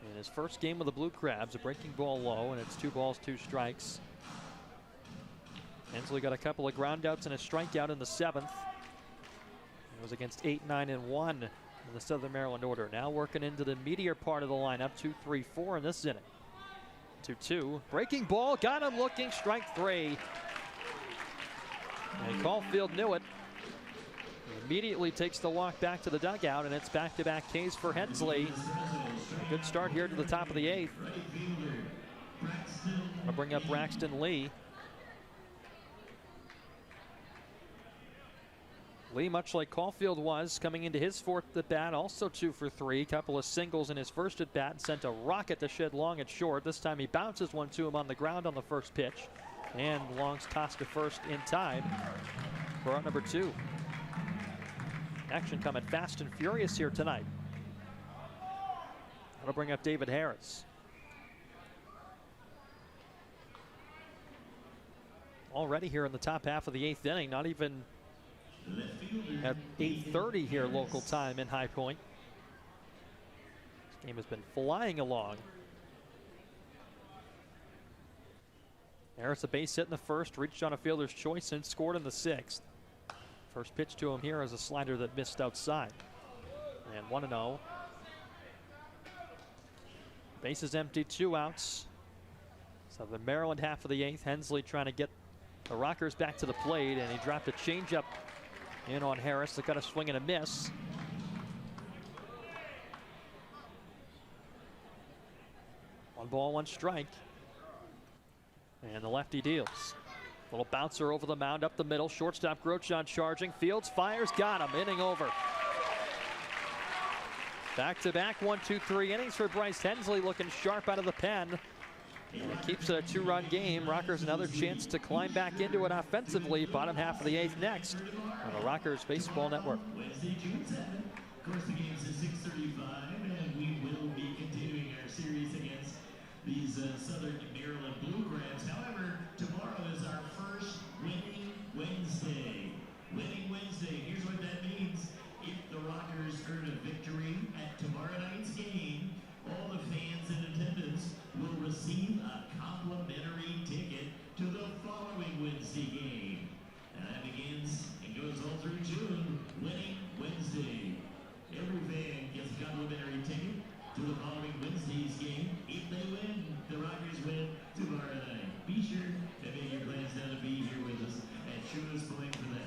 In his first game with the Blue Crabs, a breaking ball low, and it's 2 balls, 2 strikes. Hensley got a couple of groundouts and a strikeout in the seventh. It was against 8, 9, and 1 in the Southern Maryland order. Now working into the meatier part of the lineup, 2, 3, 4 in this inning. 2-2, breaking ball, got him looking, strike 3. And Caulfield knew it. He immediately takes the walk back to the dugout, and it's back-to-back Ks for Hensley. A good start here to the top of the eighth. I'll bring up Braxton Lee. Lee, much like Caulfield was, coming into his fourth at bat, also 2 for 3. Couple of singles in his first at bat and sent a rocket to Shed Long at short. This time he bounces one to him on the ground on the first pitch. And Long's tossed to first in time for out number 2. Action coming fast and furious here tonight. That'll bring up David Harris. Already here in the top half of the eighth inning, not even at 8:30 here local time in High Point. This game has been flying along. Harris a base hit in the first, reached on a fielder's choice and scored in the sixth. First pitch to him here is a slider that missed outside. And 1-0. Bases empty, 2 outs. So the Maryland half of the eighth. Hensley trying to get the Rockers back to the plate, and he dropped a changeup in on Harris that got a swing and a miss. One ball, 1 strike. And the lefty deals. Little bouncer over the mound, up the middle. Shortstop Grochon charging. Fields fires, got him. Inning over. Back-to-back 1, 2, 3 innings for Bryce Hensley, looking sharp out of the pen. And it keeps it a 2-run game. Rockers another chance to climb back into it offensively. Bottom half of the eighth next on the Rockers Baseball Network. Wednesday, June 7th. Of course, the game's at 6:35, and we will be continuing our series against these Southern Maryland Blue Crabs. However, tomorrow is our first Winning Wednesday. Winning Wednesday, here's what that means. If the Rockers earn a victory at tomorrow night's game, all the fans in attendance will receive a complimentary ticket to the following Wednesday game. And that begins and goes all through June. Winning Wednesday. Every fan gets a complimentary ticket to the following Wednesday's game. If they win, the Rockers win tomorrow night. Be sure to make your plans now to be here with us and show us playing for that.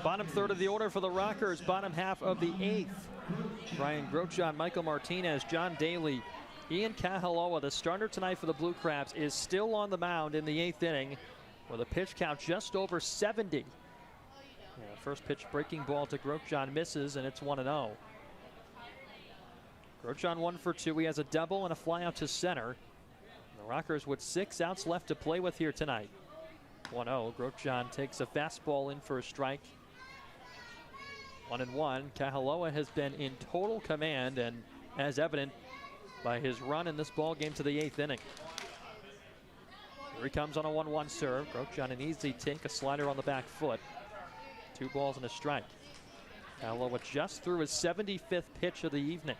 Bottom third of the order for the Rockers, bottom half of the eighth. Brian Grochon, Michael Martinez, John Daly, Ian Kahaloa, the starter tonight for the Blue Crabs, is still on the mound in the eighth inning with a pitch count just over 70. First pitch breaking ball to Grochon misses, and it's 1-0. Grochon 1 for 2. He has a double and a fly out to center. The Rockers with 6 outs left to play with here tonight. 1-0. Grosjean takes a fastball in for a strike. 1-1. Kahaloa has been in total command, and as evident by his run in this ball game to the 8th inning. Here he comes on a 1-1 serve. Grosjean an easy take, a slider on the back foot. 2 balls and a strike. Kahaloa just threw his 75th pitch of the evening.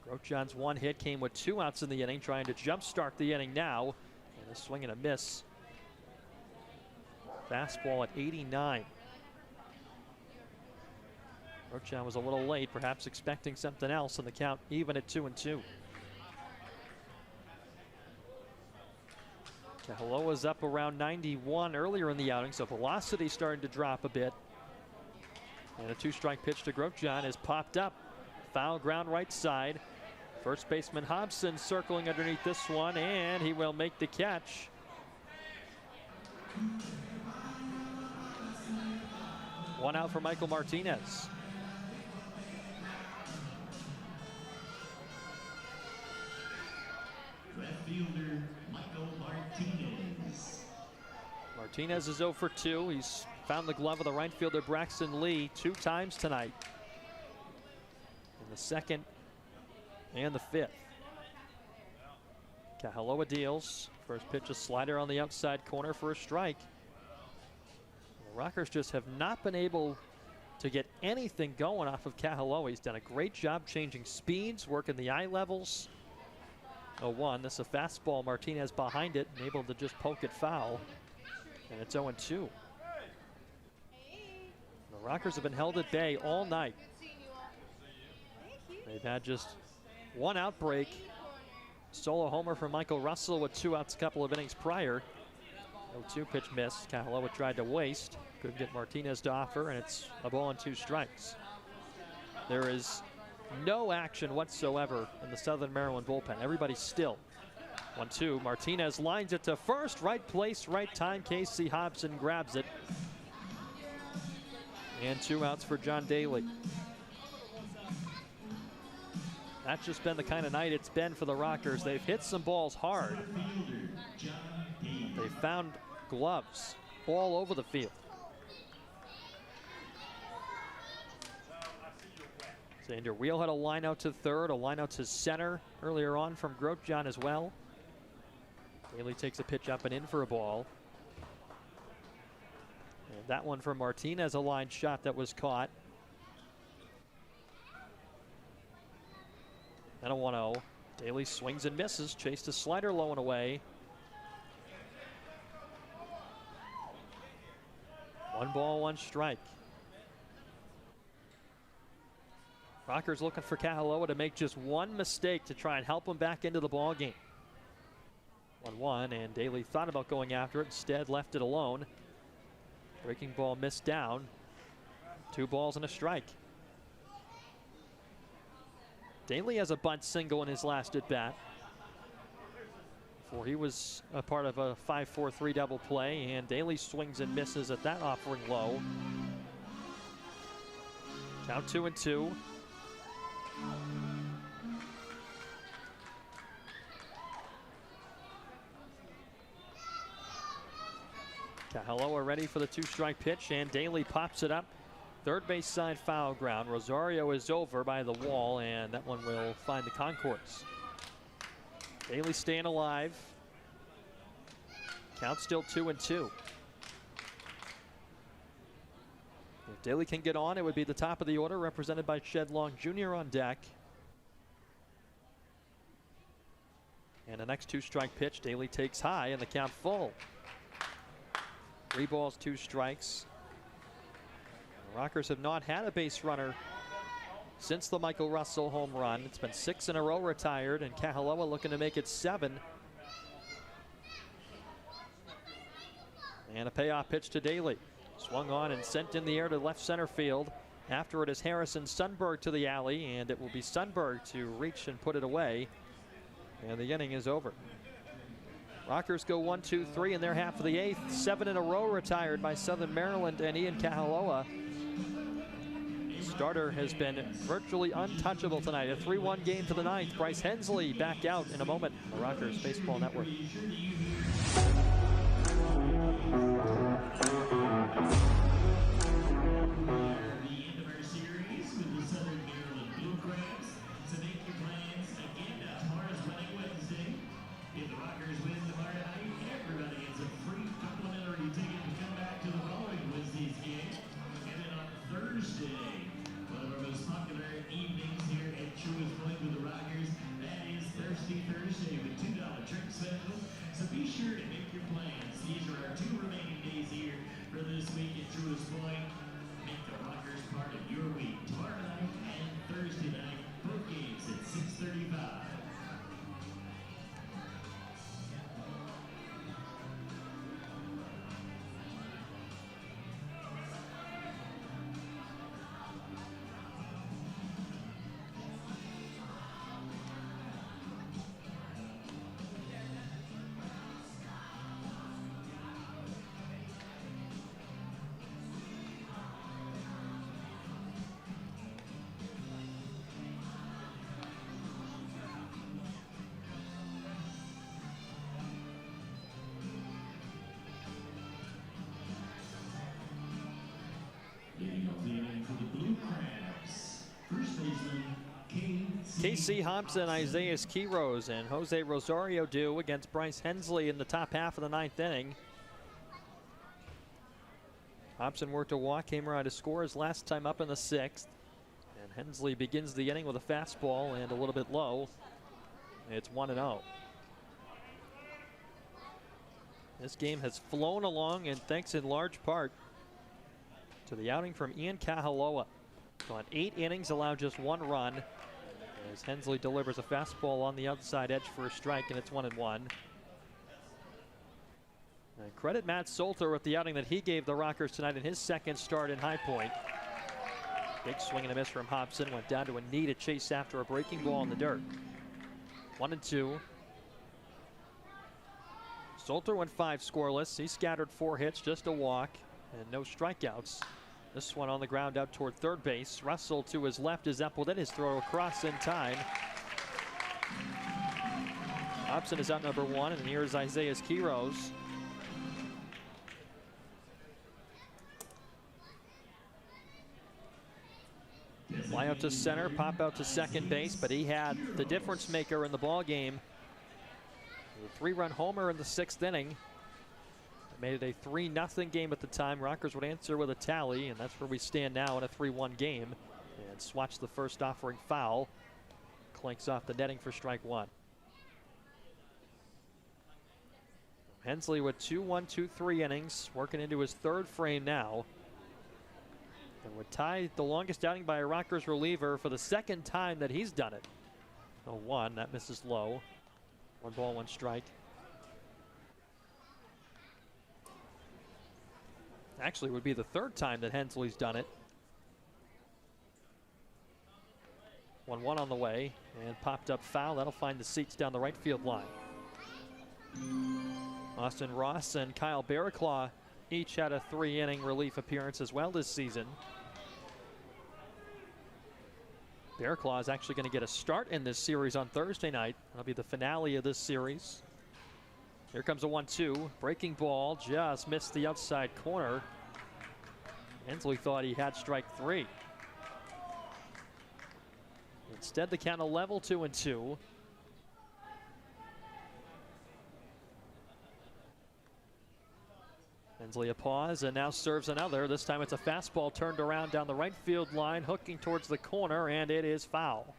Grosjean's 1 hit came with 2 outs in the inning, trying to jumpstart the inning now. And a swing and a miss. Fastball at 89. Grosjean was a little late, perhaps expecting something else, and the count even at 2-2. Kahaloa's up around 91 earlier in the outing, so velocity starting to drop a bit. And a 2-strike pitch to Grosjean is popped up. Foul ground right side. First baseman Hobson circling underneath this one, and he will make the catch. One out for Michael Martinez. Left fielder Michael Martinez. Martinez is 0 for 2. He's found the glove of the right fielder Braxton Lee 2 times tonight. In the 2nd and the 5th. Kahaloa deals. First pitch, a slider on the outside corner for a strike. The Rockers just have not been able to get anything going off of Kahaloa. He's done a great job changing speeds, working the eye levels. 0-1. This is a fastball. Martinez behind it and able to just poke it foul. And it's 0-2. The Rockers have been held at bay all night. They've had just 1 outbreak. Solo homer for Michael Russell with 2 outs a couple of innings prior. 0-2 pitch missed. Kahaloa tried to waste. Couldn't get Martinez to offer, and it's a ball and 2 strikes. There is no action whatsoever in the Southern Maryland bullpen. Everybody's still. 1-2. Martinez lines it to first. Right place, right time. Casey Hobson grabs it. And 2 outs for John Daly. That's just been the kind of night it's been for the Rockers. They've hit some balls hard. They found gloves all over the field. Xander Wheel had a line out to third, a line out to center earlier on from Grosjean as well. Daly takes a pitch up and in for a ball. And that one from Martinez, a line shot that was caught. And a 1-0. Daly swings and misses, chased a slider low and away. 1 ball, 1 strike. Rockers looking for Kahaloa to make just 1 mistake to try and help him back into the ball game. 1-1, and Daly thought about going after it, instead left it alone. Breaking ball missed down. 2 balls and a strike. Daly has a bunt single in his last at bat. Before he was a part of a 5-4-3 double play, and Daly swings and misses at that offering low. Count 2-2. Kahaloa ready for the 2-strike pitch, and Daly pops it up. Third base side foul ground. Rosario is over by the wall, and that one will find the concourse. Daly staying alive. Count still 2-2. If Daly can get on, it would be the top of the order, represented by Shed Long Jr. on deck. And the next 2-strike pitch, Daly takes high, and the count full. 3 balls, 2 strikes. The Rockers have not had a base runner since the Michael Russell home run. It's been 6 in a row retired, and Kahaloa looking to make it 7. And a payoff pitch to Daly. Swung on and sent in the air to left center field. After it is Harrison Sundberg to the alley, and it will be Sundberg to reach and put it away. And the inning is over. Rockers go 1-2-3 in their half of the 8th. 7 in a row retired by Southern Maryland and Ian Kahaloa. starter has been virtually untouchable tonight. A 3-1 game to the ninth. Bryce Hensley back out in a moment on the Rockers Baseball Network. Thursday with $2 drink special. So be sure to make your plans. These are our 2 remaining days here for this week at Truist Point. Make the Rockers part of your week. Tomorrow night and Thursday night, both games at 6:35. Casey Hobson, Isaiah Quiroz, and Jose Rosario do against Bryce Hensley in the top half of the ninth inning. Hobson worked a walk, came around to score his last time up in the sixth. And Hensley begins the inning with a fastball and a little bit low. It's 1-0. This game has flown along, and thanks in large part to the outing from Ian Kahaloa. Gone 8 innings, allowed just 1 run. As Hensley delivers a fastball on the outside edge for a strike, and it's 1-1. And credit Matt Solter with the outing that he gave the Rockers tonight in his second start in High Point. Big swing and a miss from Hobson. Went down to a knee to chase after a breaking ball in the dirt. 1-2. Solter went 5 scoreless. He scattered 4 hits, just a walk, and no strikeouts. This one on the ground out toward third base. Russell to his left is up with it. His throw across in time. Hobson is out number 1, and here's Isaiah Quiroz. Fly out to center, pop out to second base, but he had the difference maker in the ball game. A 3-run homer in the 6th inning. Made it a 3-0 game at the time. Rockers would answer with a tally, and that's where we stand now in a 3-1 game. And Swatch, the first offering foul, clanks off the netting for strike 1. Hensley with 2 1-2-3 innings, working into his 3rd frame now. And would tie the longest outing by a Rockers reliever for the 2nd time that he's done it. 0-1, that misses low. 1 ball, 1 strike. Actually, would be the 3rd time that Hensley's done it. 1-1 on the way, and popped up foul. That'll find the seats down the right field line. Austin Ross and Kyle Barraclaw each had a 3-inning relief appearance as well this season. Barraclaw is actually going to get a start in this series on Thursday night. That'll be the finale of this series. Here comes a 1-2. Breaking ball, just missed the outside corner. Hensley thought he had strike 3. Instead, the count will level 2-2. Hensley a pause and now serves another. This time it's a fastball turned around down the right field line, hooking towards the corner, and it is foul.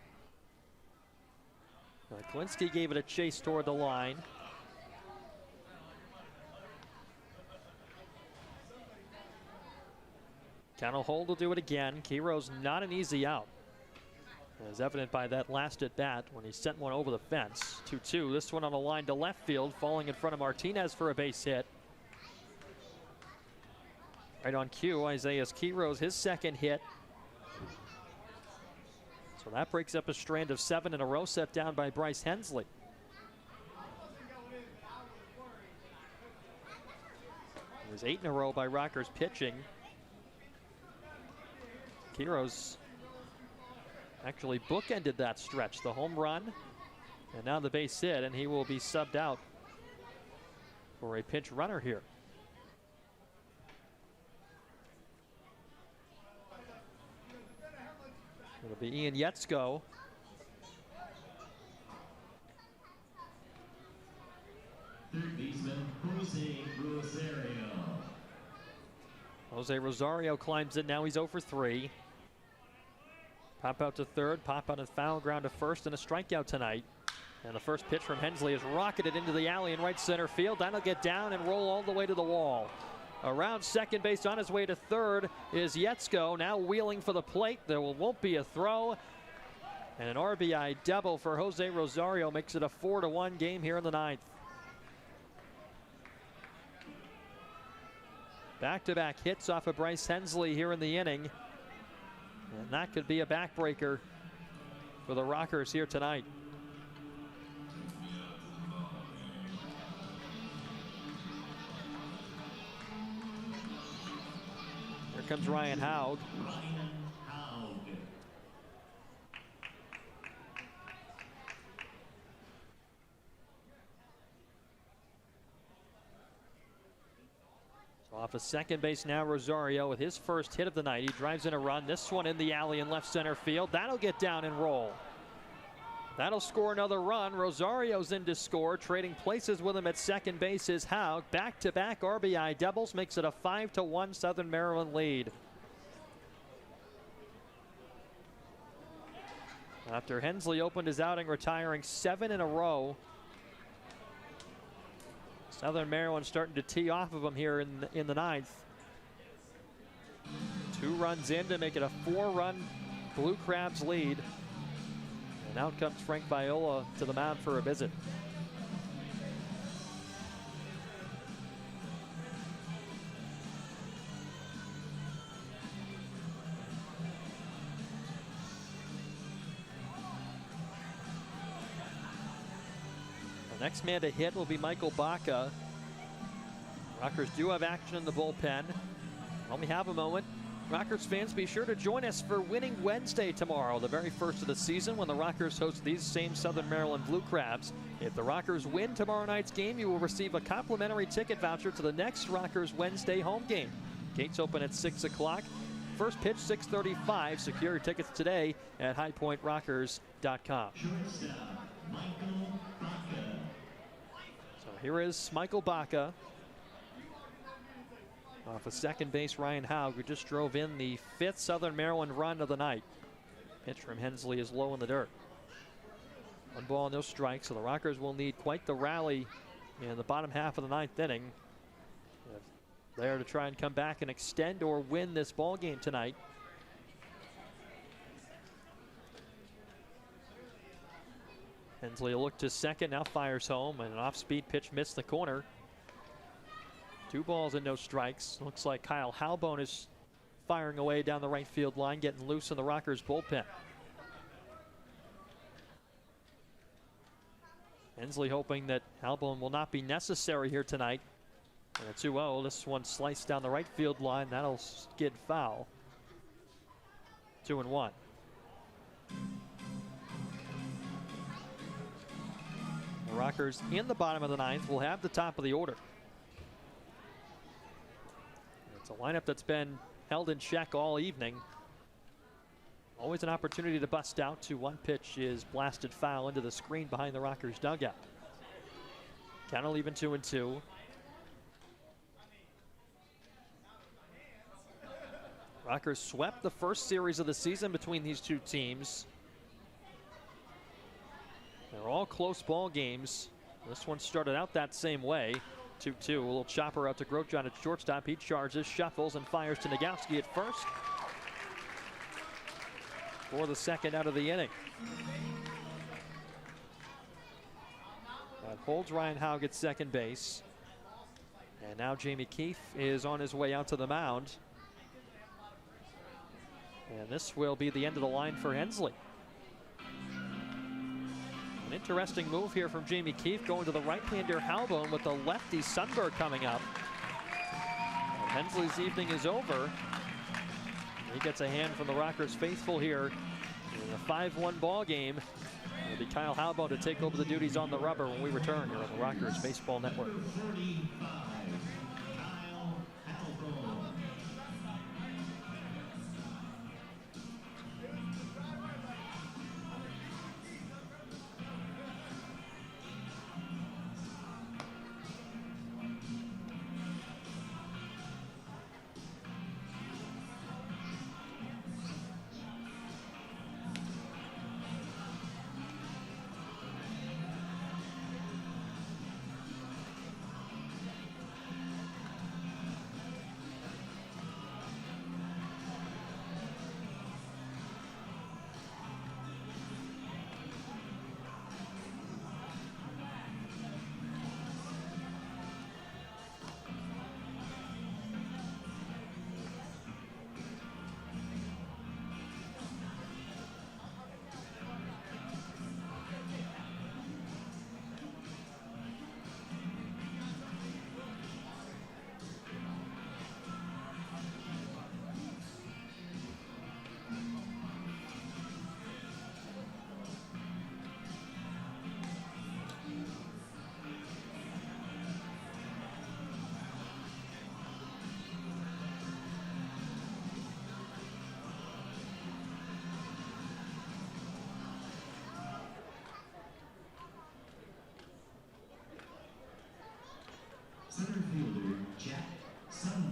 Klinsky gave it a chase toward the line. Count hold will do it again. Quiroz not an easy out, as evident by that last at bat when he sent one over the fence. 2-2. This one on a line to left field, falling in front of Martinez for a base hit. Right on cue, Isaiah Quiroz, his 2nd hit. So that breaks up a strand of 7 in a row set down by Bryce Hensley. It was 8 in a row by Rockers pitching. Quiroz Actually bookended that stretch. The home run and now the base hit, and he will be subbed out for a pinch runner here. It'll be Ian Yetzko. Third baseman, Jose Rosario. Jose Rosario climbs it. Now he's 0 for 3. Pop out to third, pop out and foul ground to first, and a strikeout tonight. And the first pitch from Hensley is rocketed into the alley in right center field. That'll get down and roll all the way to the wall. Around second base on his way to third is Yetzko, now wheeling for the plate. There won't be a throw. And an RBI double for Jose Rosario makes it a 4-1 game here in the ninth. Back-to-back hits off of Bryce Hensley here in the inning. And that could be a backbreaker for the Rockers here tonight. Here comes Ryan Haug. Off of second base now, Rosario with his first hit of the night. He drives in a run. This one in the alley in left center field. That'll get down and roll. That'll score another run. Rosario's in to score. Trading places with him at second base is Haug. Back-to-back RBI doubles makes it a 5-1 Southern Maryland lead. After Hensley opened his outing retiring 7 in a row, Southern Maryland starting to tee off of him here in the ninth. 2 runs in to make it a 4-run Blue Crabs lead. And out comes Frank Viola to the mound for a visit. Next man to hit will be Michael Baca. Rockers do have action in the bullpen. While we have a moment, Rockers fans, be sure to join us for Winning Wednesday tomorrow, the very first of the season, when the Rockers host these same Southern Maryland Blue Crabs. If the Rockers win tomorrow night's game, you will receive a complimentary ticket voucher to the next Rockers Wednesday home game. Gates open at 6 o'clock. First pitch 6:35. Secure your tickets today at highpointrockers.com. Here is Michael Baca. Off of second base, Ryan Haug, who just drove in the 5th Southern Maryland run of the night. Pitch from Hensley is low in the dirt. 1 ball, no strikes, so the Rockers will need quite the rally in the bottom half of the 9th inning. There to try and come back and extend or win this ball game tonight. Hensley will look to second, now fires home, and an off-speed pitch missed the corner. 2 balls and no strikes. Looks like Kyle Halbone is firing away down the right field line, getting loose in the Rockers bullpen. Hensley hoping that Halbone will not be necessary here tonight. And a 2-0, this one sliced down the right field line. That'll skid foul. 2-1. The Rockers in the bottom of the 9th will have the top of the order. It's a lineup that's been held in check all evening. Always an opportunity to bust out. 2-1 pitch is blasted foul into the screen behind the Rockers dugout. Count will even 2-2. Rockers swept the first series of the season between these two teams. They're all close ball games. This one started out that same way. 2-2, a little chopper out to Grosjean at shortstop. He charges, shuffles, and fires to Nagowski at first for the second out of the inning. That holds Ryan Haug at second base. And now Jamie Keefe is on his way out to the mound. And this will be the end of the line for Hensley. An interesting move here from Jamie Keefe, going to the right-hander Halbone with the lefty Sundberg coming up. And Hensley's evening is over. He gets a hand from the Rockers faithful here In a 5-1 ball game, it'll be Kyle Halbo to take over the duties on the rubber when we return here on the Rockers Baseball Network.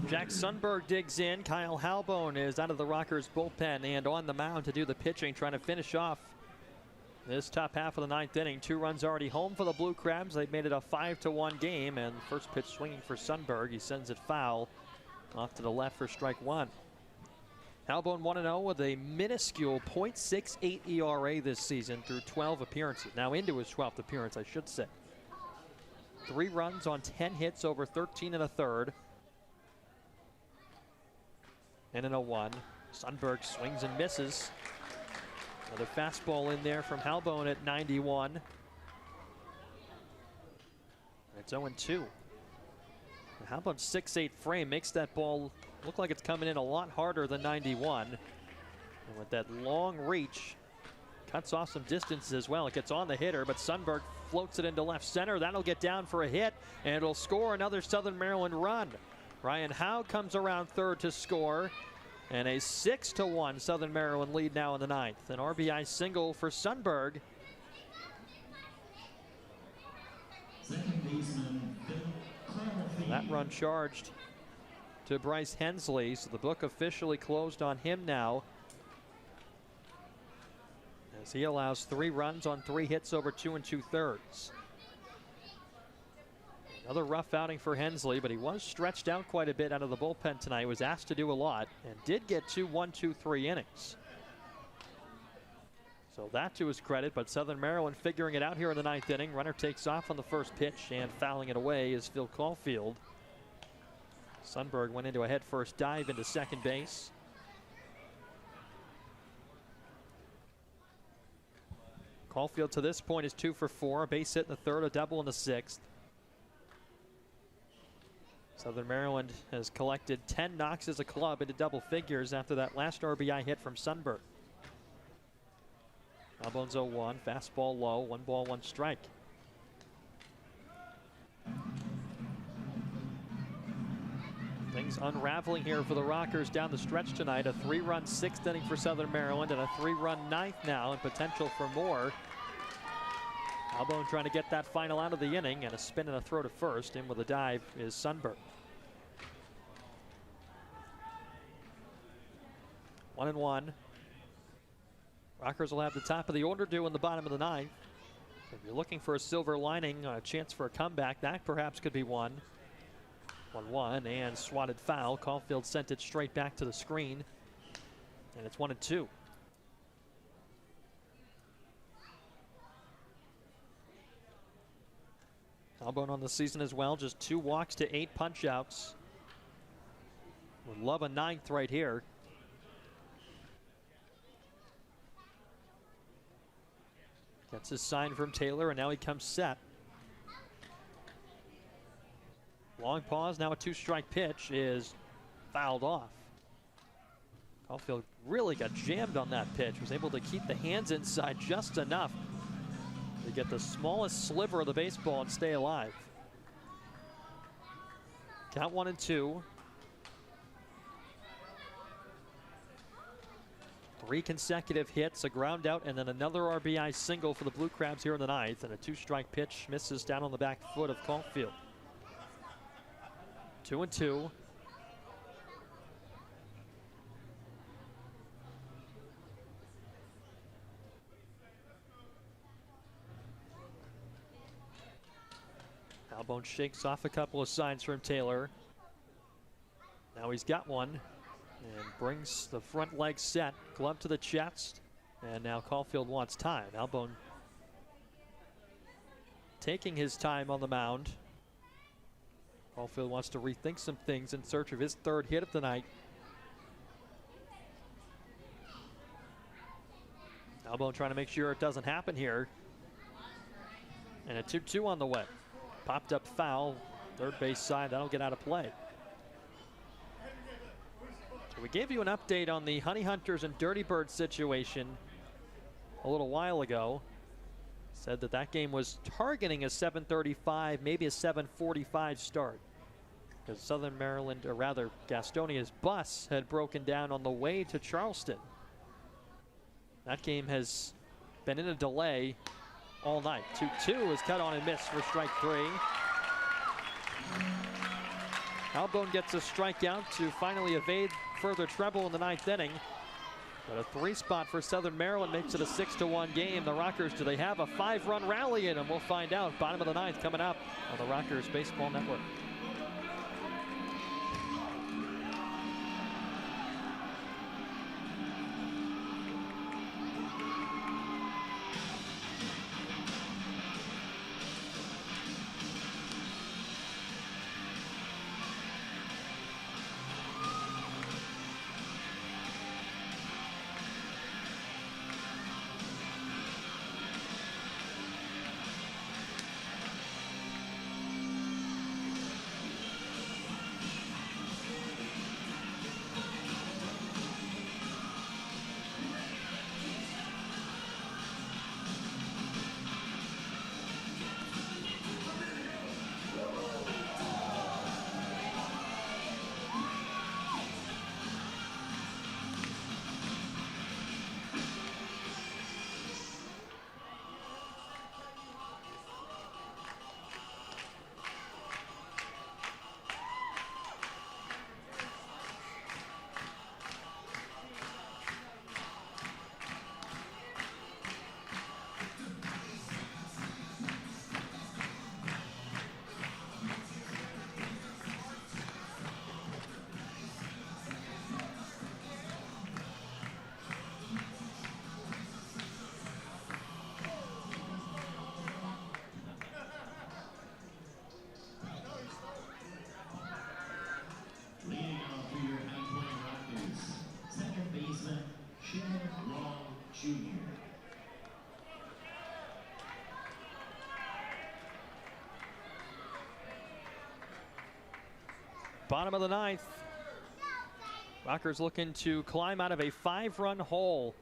Jack Sundberg digs in. Kyle Halbone is out of the Rockers bullpen and on the mound to do the pitching, trying to finish off this top half of the 9th inning. 2 runs already home for the Blue Crabs. They've made it a 5-1 game, and first pitch swinging for Sundberg. He sends it foul off to the left for strike 1. Halbone 1-0 with a minuscule .68 ERA this season through 12 appearances. Now into his 12th appearance, I should say. 3 runs on 10 hits over 13 1/3. And an 0-1. Sundberg swings and misses. Another fastball in there from Halbone at 91. It's 0-2. Halbone's 6'8" frame makes that ball look like it's coming in a lot harder than 91. And with that long reach, cuts off some distance as well. It gets on the hitter, but Sundberg floats it into left center. That'll get down for a hit, and it'll score another Southern Maryland run. Ryan Howe comes around third to score, and a 6-1 Southern Maryland lead now in the 9th. An RBI single for Sundberg. That run charged to Bryce Hensley, so the book officially closed on him now, as he allows 3 runs on 3 hits over 2 2/3. Another rough outing for Hensley, but he was stretched out quite a bit out of the bullpen tonight. Was asked to do a lot and did get 2 1-2-3 innings. So that to his credit, but Southern Maryland figuring it out here in the 9th inning. Runner takes off on the first pitch, and fouling it away is Phil Caulfield. Sundberg went into a head-first dive into second base. Caulfield to this point is 2 for 4, a base hit in the 3rd, a double in the 6th. Southern Maryland has collected 10 knocks as a club into double figures after that last RBI hit from Sundberg. Halbone's 0-1, fastball low, 1 ball, 1 strike. Things unraveling here for the Rockers down the stretch tonight. A 3-run 6th inning for Southern Maryland and a 3-run 9th now, and potential for more. Halbone trying to get that final out of the inning, and a spin and a throw to first. In with a dive is Sundberg. 1-1. Rockers will have the top of the order due in the bottom of the 9th. If you're looking for a silver lining, a chance for a comeback, that perhaps could be one. 1-1 and swatted foul. Caulfield sent it straight back to the screen, and it's 1-2. Halbone on the season as well, just 2 walks to 8 punch-outs. Would love a 9th right here. Gets his sign from Taylor, and now he comes set. Long pause, now a 2-strike pitch is fouled off. Caulfield really got jammed on that pitch, was able to keep the hands inside just enough to get the smallest sliver of the baseball and stay alive. Count 1-2. 3 consecutive hits, a ground out, and then another RBI single for the Blue Crabs here in the ninth. And a 2-strike pitch misses down on the back foot of Caulfield. 2-2. Albone shakes off a couple of signs from Taylor. Now he's got one and brings the front leg set, glove to the chest, and now Caulfield wants time. Albone taking his time on the mound. Caulfield wants to rethink some things in search of his 3rd hit of the night. Albone trying to make sure it doesn't happen here. And a 2-2 on the way. Popped up foul, third base side, that'll get out of play. So we gave you an update on the Honey Hunters and Dirty Birds situation a little while ago. Said that that game was targeting a 7:35, maybe a 7:45 start, because Southern Maryland, or rather Gastonia's bus had broken down on the way to Charleston. That game has been in a delay all night. 2-2 is cut on and missed for strike 3. Albone gets a strikeout to finally evade further trouble in the 9th inning. But a 3 spot for Southern Maryland makes it a 6-1 game. The Rockers, do they have a 5-run rally in them? We'll find out. Bottom of the 9th coming up on the Rockers Baseball Network. Bottom of the 9th. Rockers looking to climb out of a 5-run hole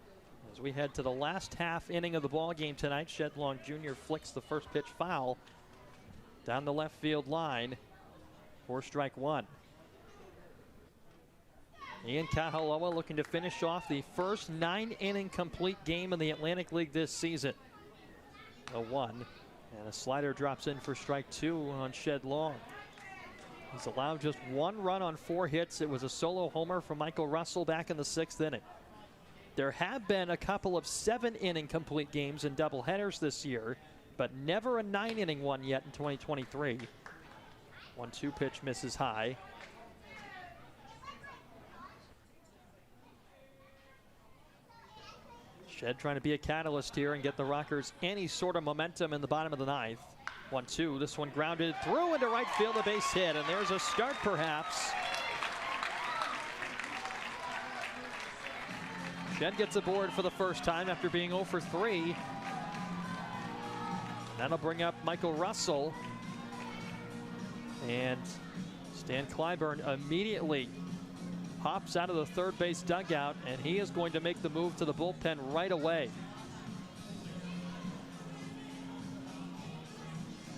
as we head to the last half inning of the ball game tonight. Shedlong Jr. flicks the first pitch foul down the left field line for strike 1. Ian Kahaloa looking to finish off the first 9-inning complete game in the Atlantic League this season. A 1, and a slider drops in for strike 2 on Shedlong. He's allowed just 1 run on 4 hits. It was a solo homer from Michael Russell back in the 6th inning. There have been a couple of 7-inning complete games in doubleheaders this year, but never a 9-inning one yet in 2023. 1-2 pitch misses high. Shed trying to be a catalyst here and get the Rockers any sort of momentum in the bottom of the 9th. 1-2, this one grounded through into right field, a base hit, and there's a start perhaps. Shed gets aboard for the first time after being 0 for 3. That'll bring up Michael Russell. And Stan Clyburn immediately hops out of the third base dugout, and he is going to make the move to the bullpen right away.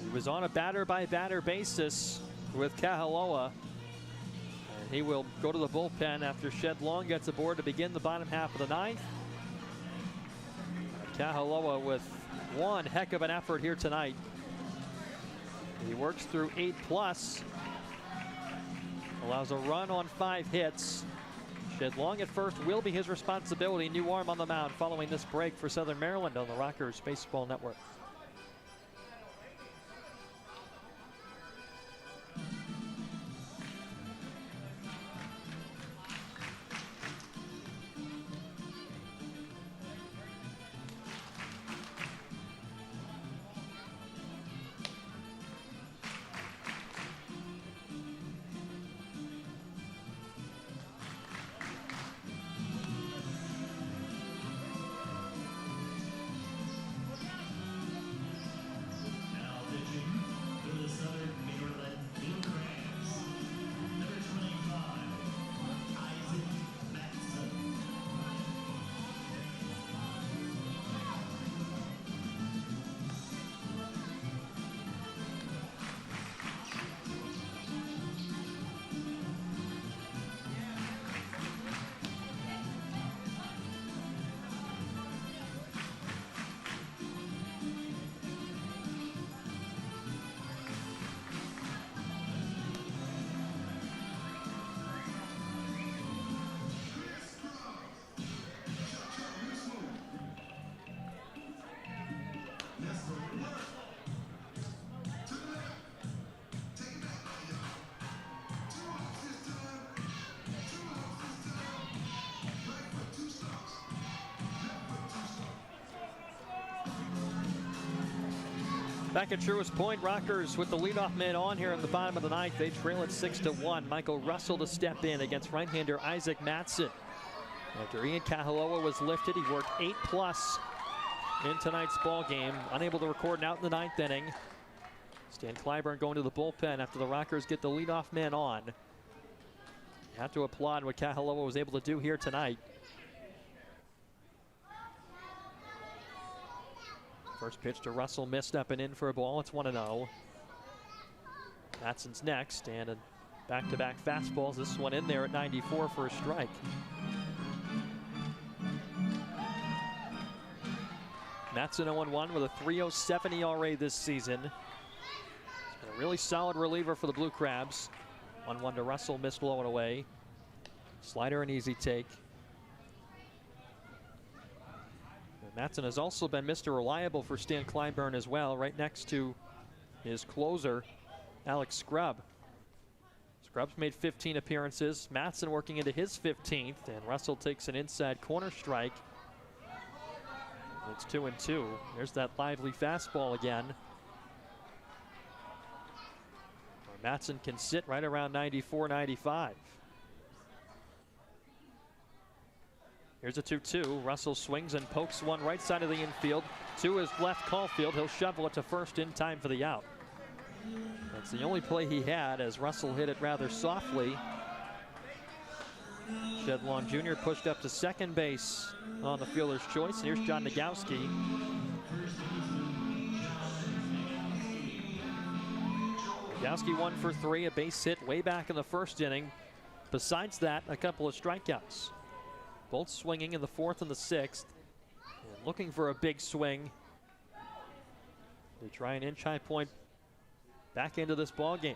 He was on a batter-by-batter basis with Kahaloa, and he will go to the bullpen after Shed Long gets aboard to begin the bottom half of the ninth. Kahaloa with one heck of an effort here tonight. He works through 8+, allows a run on 5 hits. Shed Long at first will be his responsibility. New arm on the mound following this break for Southern Maryland on the Rockers Baseball Network. Back at Truist Point, Rockers with the leadoff man on here in the bottom of the ninth. They trail it 6-1. Michael Russell to step in against right-hander Isaac Mattson. After Ian Kahaloa was lifted, he worked 8+ in tonight's ball game. Unable to record an out in the ninth inning. Stan Clyburn going to the bullpen after the Rockers get the leadoff man on. You have to applaud what Kahaloa was able to do here tonight. First pitch to Russell, missed up and in for a ball. It's 1-0. Mattson's next, and a back-to-back fastballs. This one in there at 94 for a strike. Mattson 0-1 with a 3.07 ERA this season. He's been a really solid reliever for the Blue Crabs. 1-1 to Russell, missed low and away. Slider an easy take. Mattson has also been Mr. Reliable for Stan Clyburn as well, right next to his closer, Alex Scrubb. Scrubb's made 15 appearances. Mattson working into his 15th, and Russell takes an inside corner strike. It's 2-2. There's that lively fastball again. Mattson can sit right around 94, 95. Here's a 2-2. Russell swings and pokes one right side of the infield to his left Caulfield. He'll shovel it to first in time for the out. That's the only play he had, as Russell hit it rather softly. Shed Long Jr. pushed up to second base on the fielder's choice. And here's John Nagowski. Nagowski 1 for 3, a base hit way back in the first inning. Besides that, a couple of strikeouts. Both swinging in the 4th and the 6th. And looking for a big swing to try and inch High Point back into this ball game.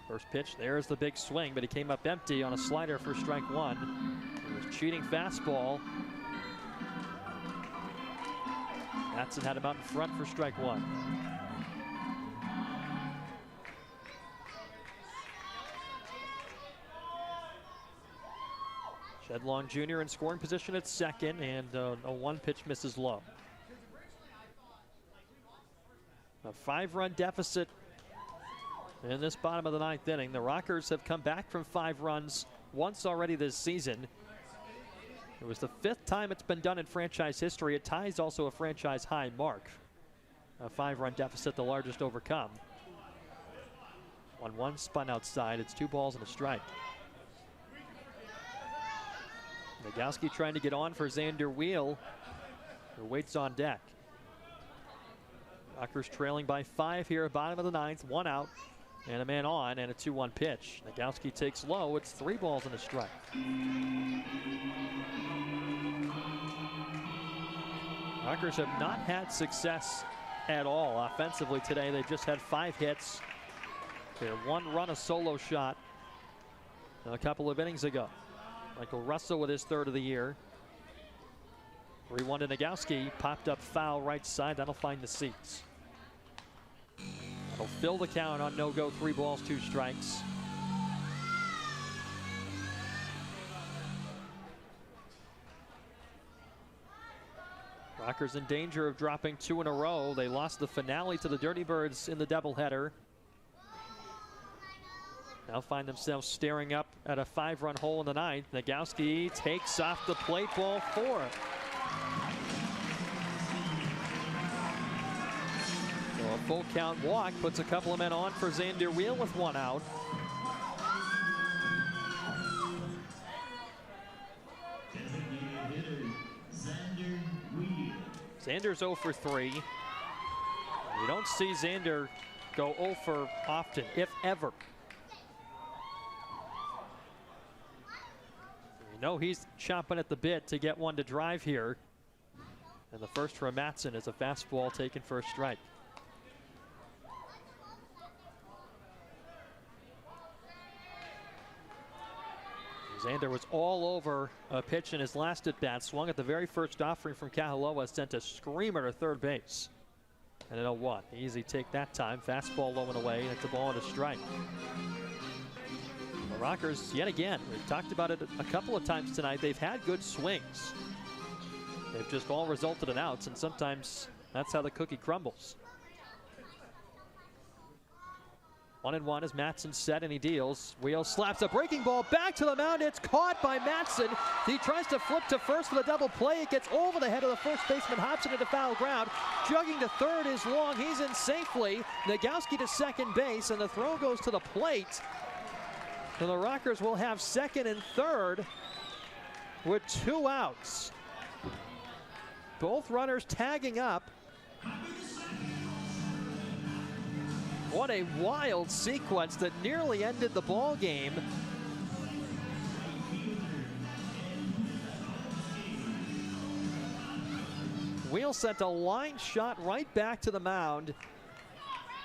First pitch, there's the big swing, but he came up empty on a slider for strike 1. It was cheating fastball. Mattson had him out in front for strike 1. Shed Long Jr. in scoring position at second, and a 1 pitch misses low. A 5-run deficit in this bottom of the 9th inning. The Rockers have come back from 5 runs once already this season. It was the 5th time it's been done in franchise history. It ties also a franchise high mark. A 5-run deficit, the largest overcome. 1-1 spun outside. It's 2 balls and a strike. Nagowski trying to get on for Xander Wheel, who waits on deck. Rockers trailing by 5 here, bottom of the 9th, 1 out, and a man on, and a 2-1 pitch. Nagowski takes low. It's 3 balls and a strike. Rockers have not had success at all offensively today. They've just had 5 hits. They had 1 run, a solo shot a couple of innings ago. Michael Russell with his 3rd of the year. 3-1 to Nagowski, popped up foul right side. That'll find the seats. That'll fill the count on no-go, 3 balls, 2 strikes. Rockers in danger of dropping 2 in a row. They lost the finale to the Dirty Birds in the doubleheader. Now find themselves staring up at a 5-run hole in the 9th. Nagowski takes off the plate, ball 4. So a full count walk puts a couple of men on for Xander Wheel with 1 out. Xander's 0 for 3. You don't see Xander go 0 for often, if ever. You know he's chomping at the bit to get one to drive here. And the first for Matson is a fastball taken for a strike. Xander was all over a pitch in his last at bat. Swung at the very first offering from Kahaloa, sent a screamer to third base. And an 0-1. Easy take that time. Fastball low and away, and it's a ball and a strike. The Rockers, yet again, we've talked about it a couple of times tonight. They've had good swings. They've just all resulted in outs, and sometimes that's how the cookie crumbles. 1-1 as Matson set, and he deals. Wheel slaps a breaking ball back to the mound. It's caught by Matson. He tries to flip to first for the double play. It gets over the head of the first baseman, hops into foul ground. Jogging to third is Long. He's in safely. Nagowski to second base, and the throw goes to the plate. So the Rockers will have second and third with 2 outs. Both runners tagging up. What a wild sequence that nearly ended the ball game. Wheel sent a line shot right back to the mound.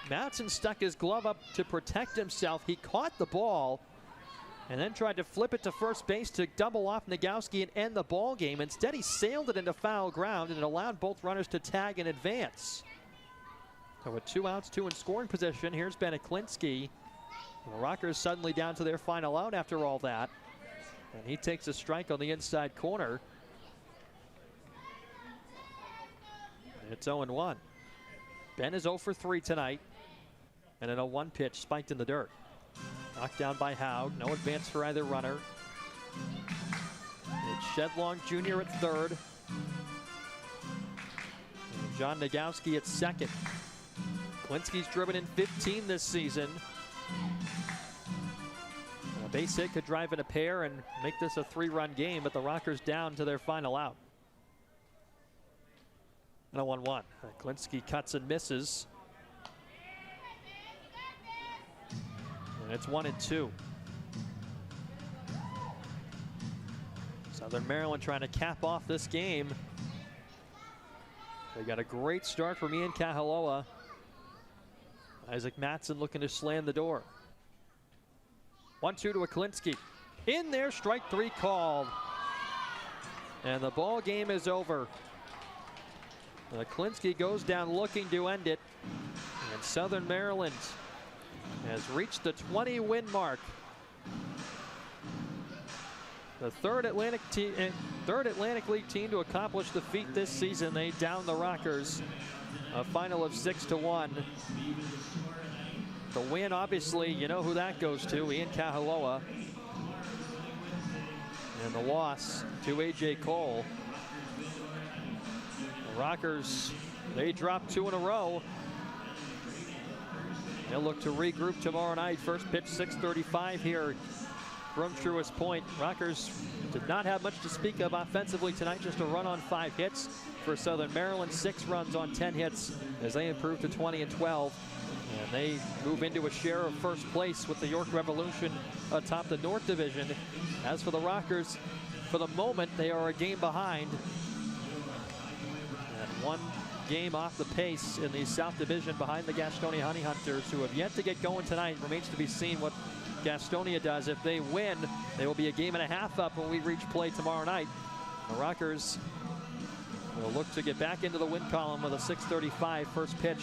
Matson stuck his glove up to protect himself. He caught the ball and then tried to flip it to first base to double off Nagowski and end the ball game. Instead, he sailed it into foul ground, and it allowed both runners to tag in advance. So with 2 outs, 2 in scoring position, here's Beniklinski. The Rockers suddenly down to their final out after all that. And he takes a strike on the inside corner. And it's 0-1. Ben is 0 for 3 tonight. And an 0-1 pitch spiked in the dirt. Knocked down by Haug. No advance for either runner. It's Shedlong Jr. at third. And John Nagowski at second. Klinski's driven in 15 this season. A base hit could drive in a pair and make this a 3-run game, but the Rockers down to their final out. And a 1-1. Klinski cuts and misses. And it's 1-2. Southern Maryland trying to cap off this game. They got a great start from Ian Kahaloa. Isaac Matson looking to slam the door. 1-2 to a Klinski. In there, strike 3 called. And the ball game is over. Klinski goes down looking to end it. And Southern Maryland has reached the 20-win mark. The third Atlantic League team to accomplish the feat this season. They down the Rockers. A final of 6-1. The win, obviously, you know who that goes to, Ian Kahaloa. And the loss to A.J. Cole. The Rockers, they dropped 2 in a row. They'll look to regroup tomorrow night. First pitch 6:35 here from Truist Point. Rockers did not have much to speak of offensively tonight, just a run on 5 hits for Southern Maryland, 6 runs on 10 hits as they improve to 20-12. And they move into a share of first place with the York Revolution atop the North Division. As for the Rockers, for the moment, they are a game behind. And 1 game off the pace in the South Division behind the Gastonia Honey Hunters, who have yet to get going tonight. Remains to be seen what Gastonia does. If they win, they will be a game and a half up when we reach play tomorrow night. The Rockers will look to get back into the win column with a 6:35 first pitch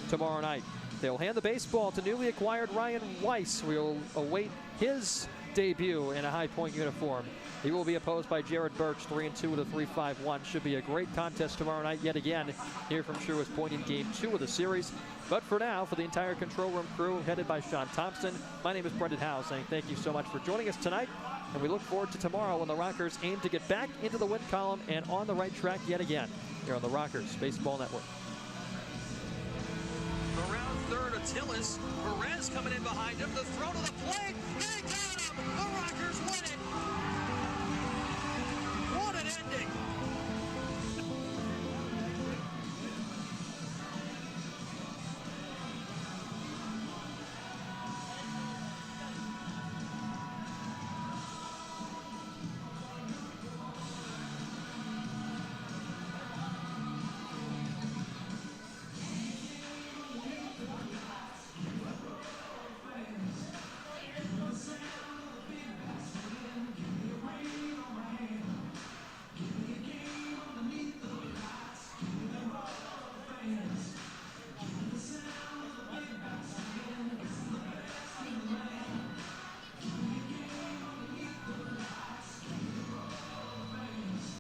tomorrow night. They'll hand the baseball to newly acquired Ryan Weiss. We'll await his debut in a High Point uniform. He will be opposed by Jared Birch, 3-2 with a 3.51. Should be a great contest tomorrow night yet again here from Truist Point in Game 2 of the series. But for now, for the entire control room crew headed by Sean Thompson, my name is Brendan Howe saying thank you so much for joining us tonight. And we look forward to tomorrow when the Rockers aim to get back into the win column and on the right track yet again here on the Rockers Baseball Network. Around third, Attilis. Perez coming in behind him. The throw to the plate. They got him. The Rockers win it.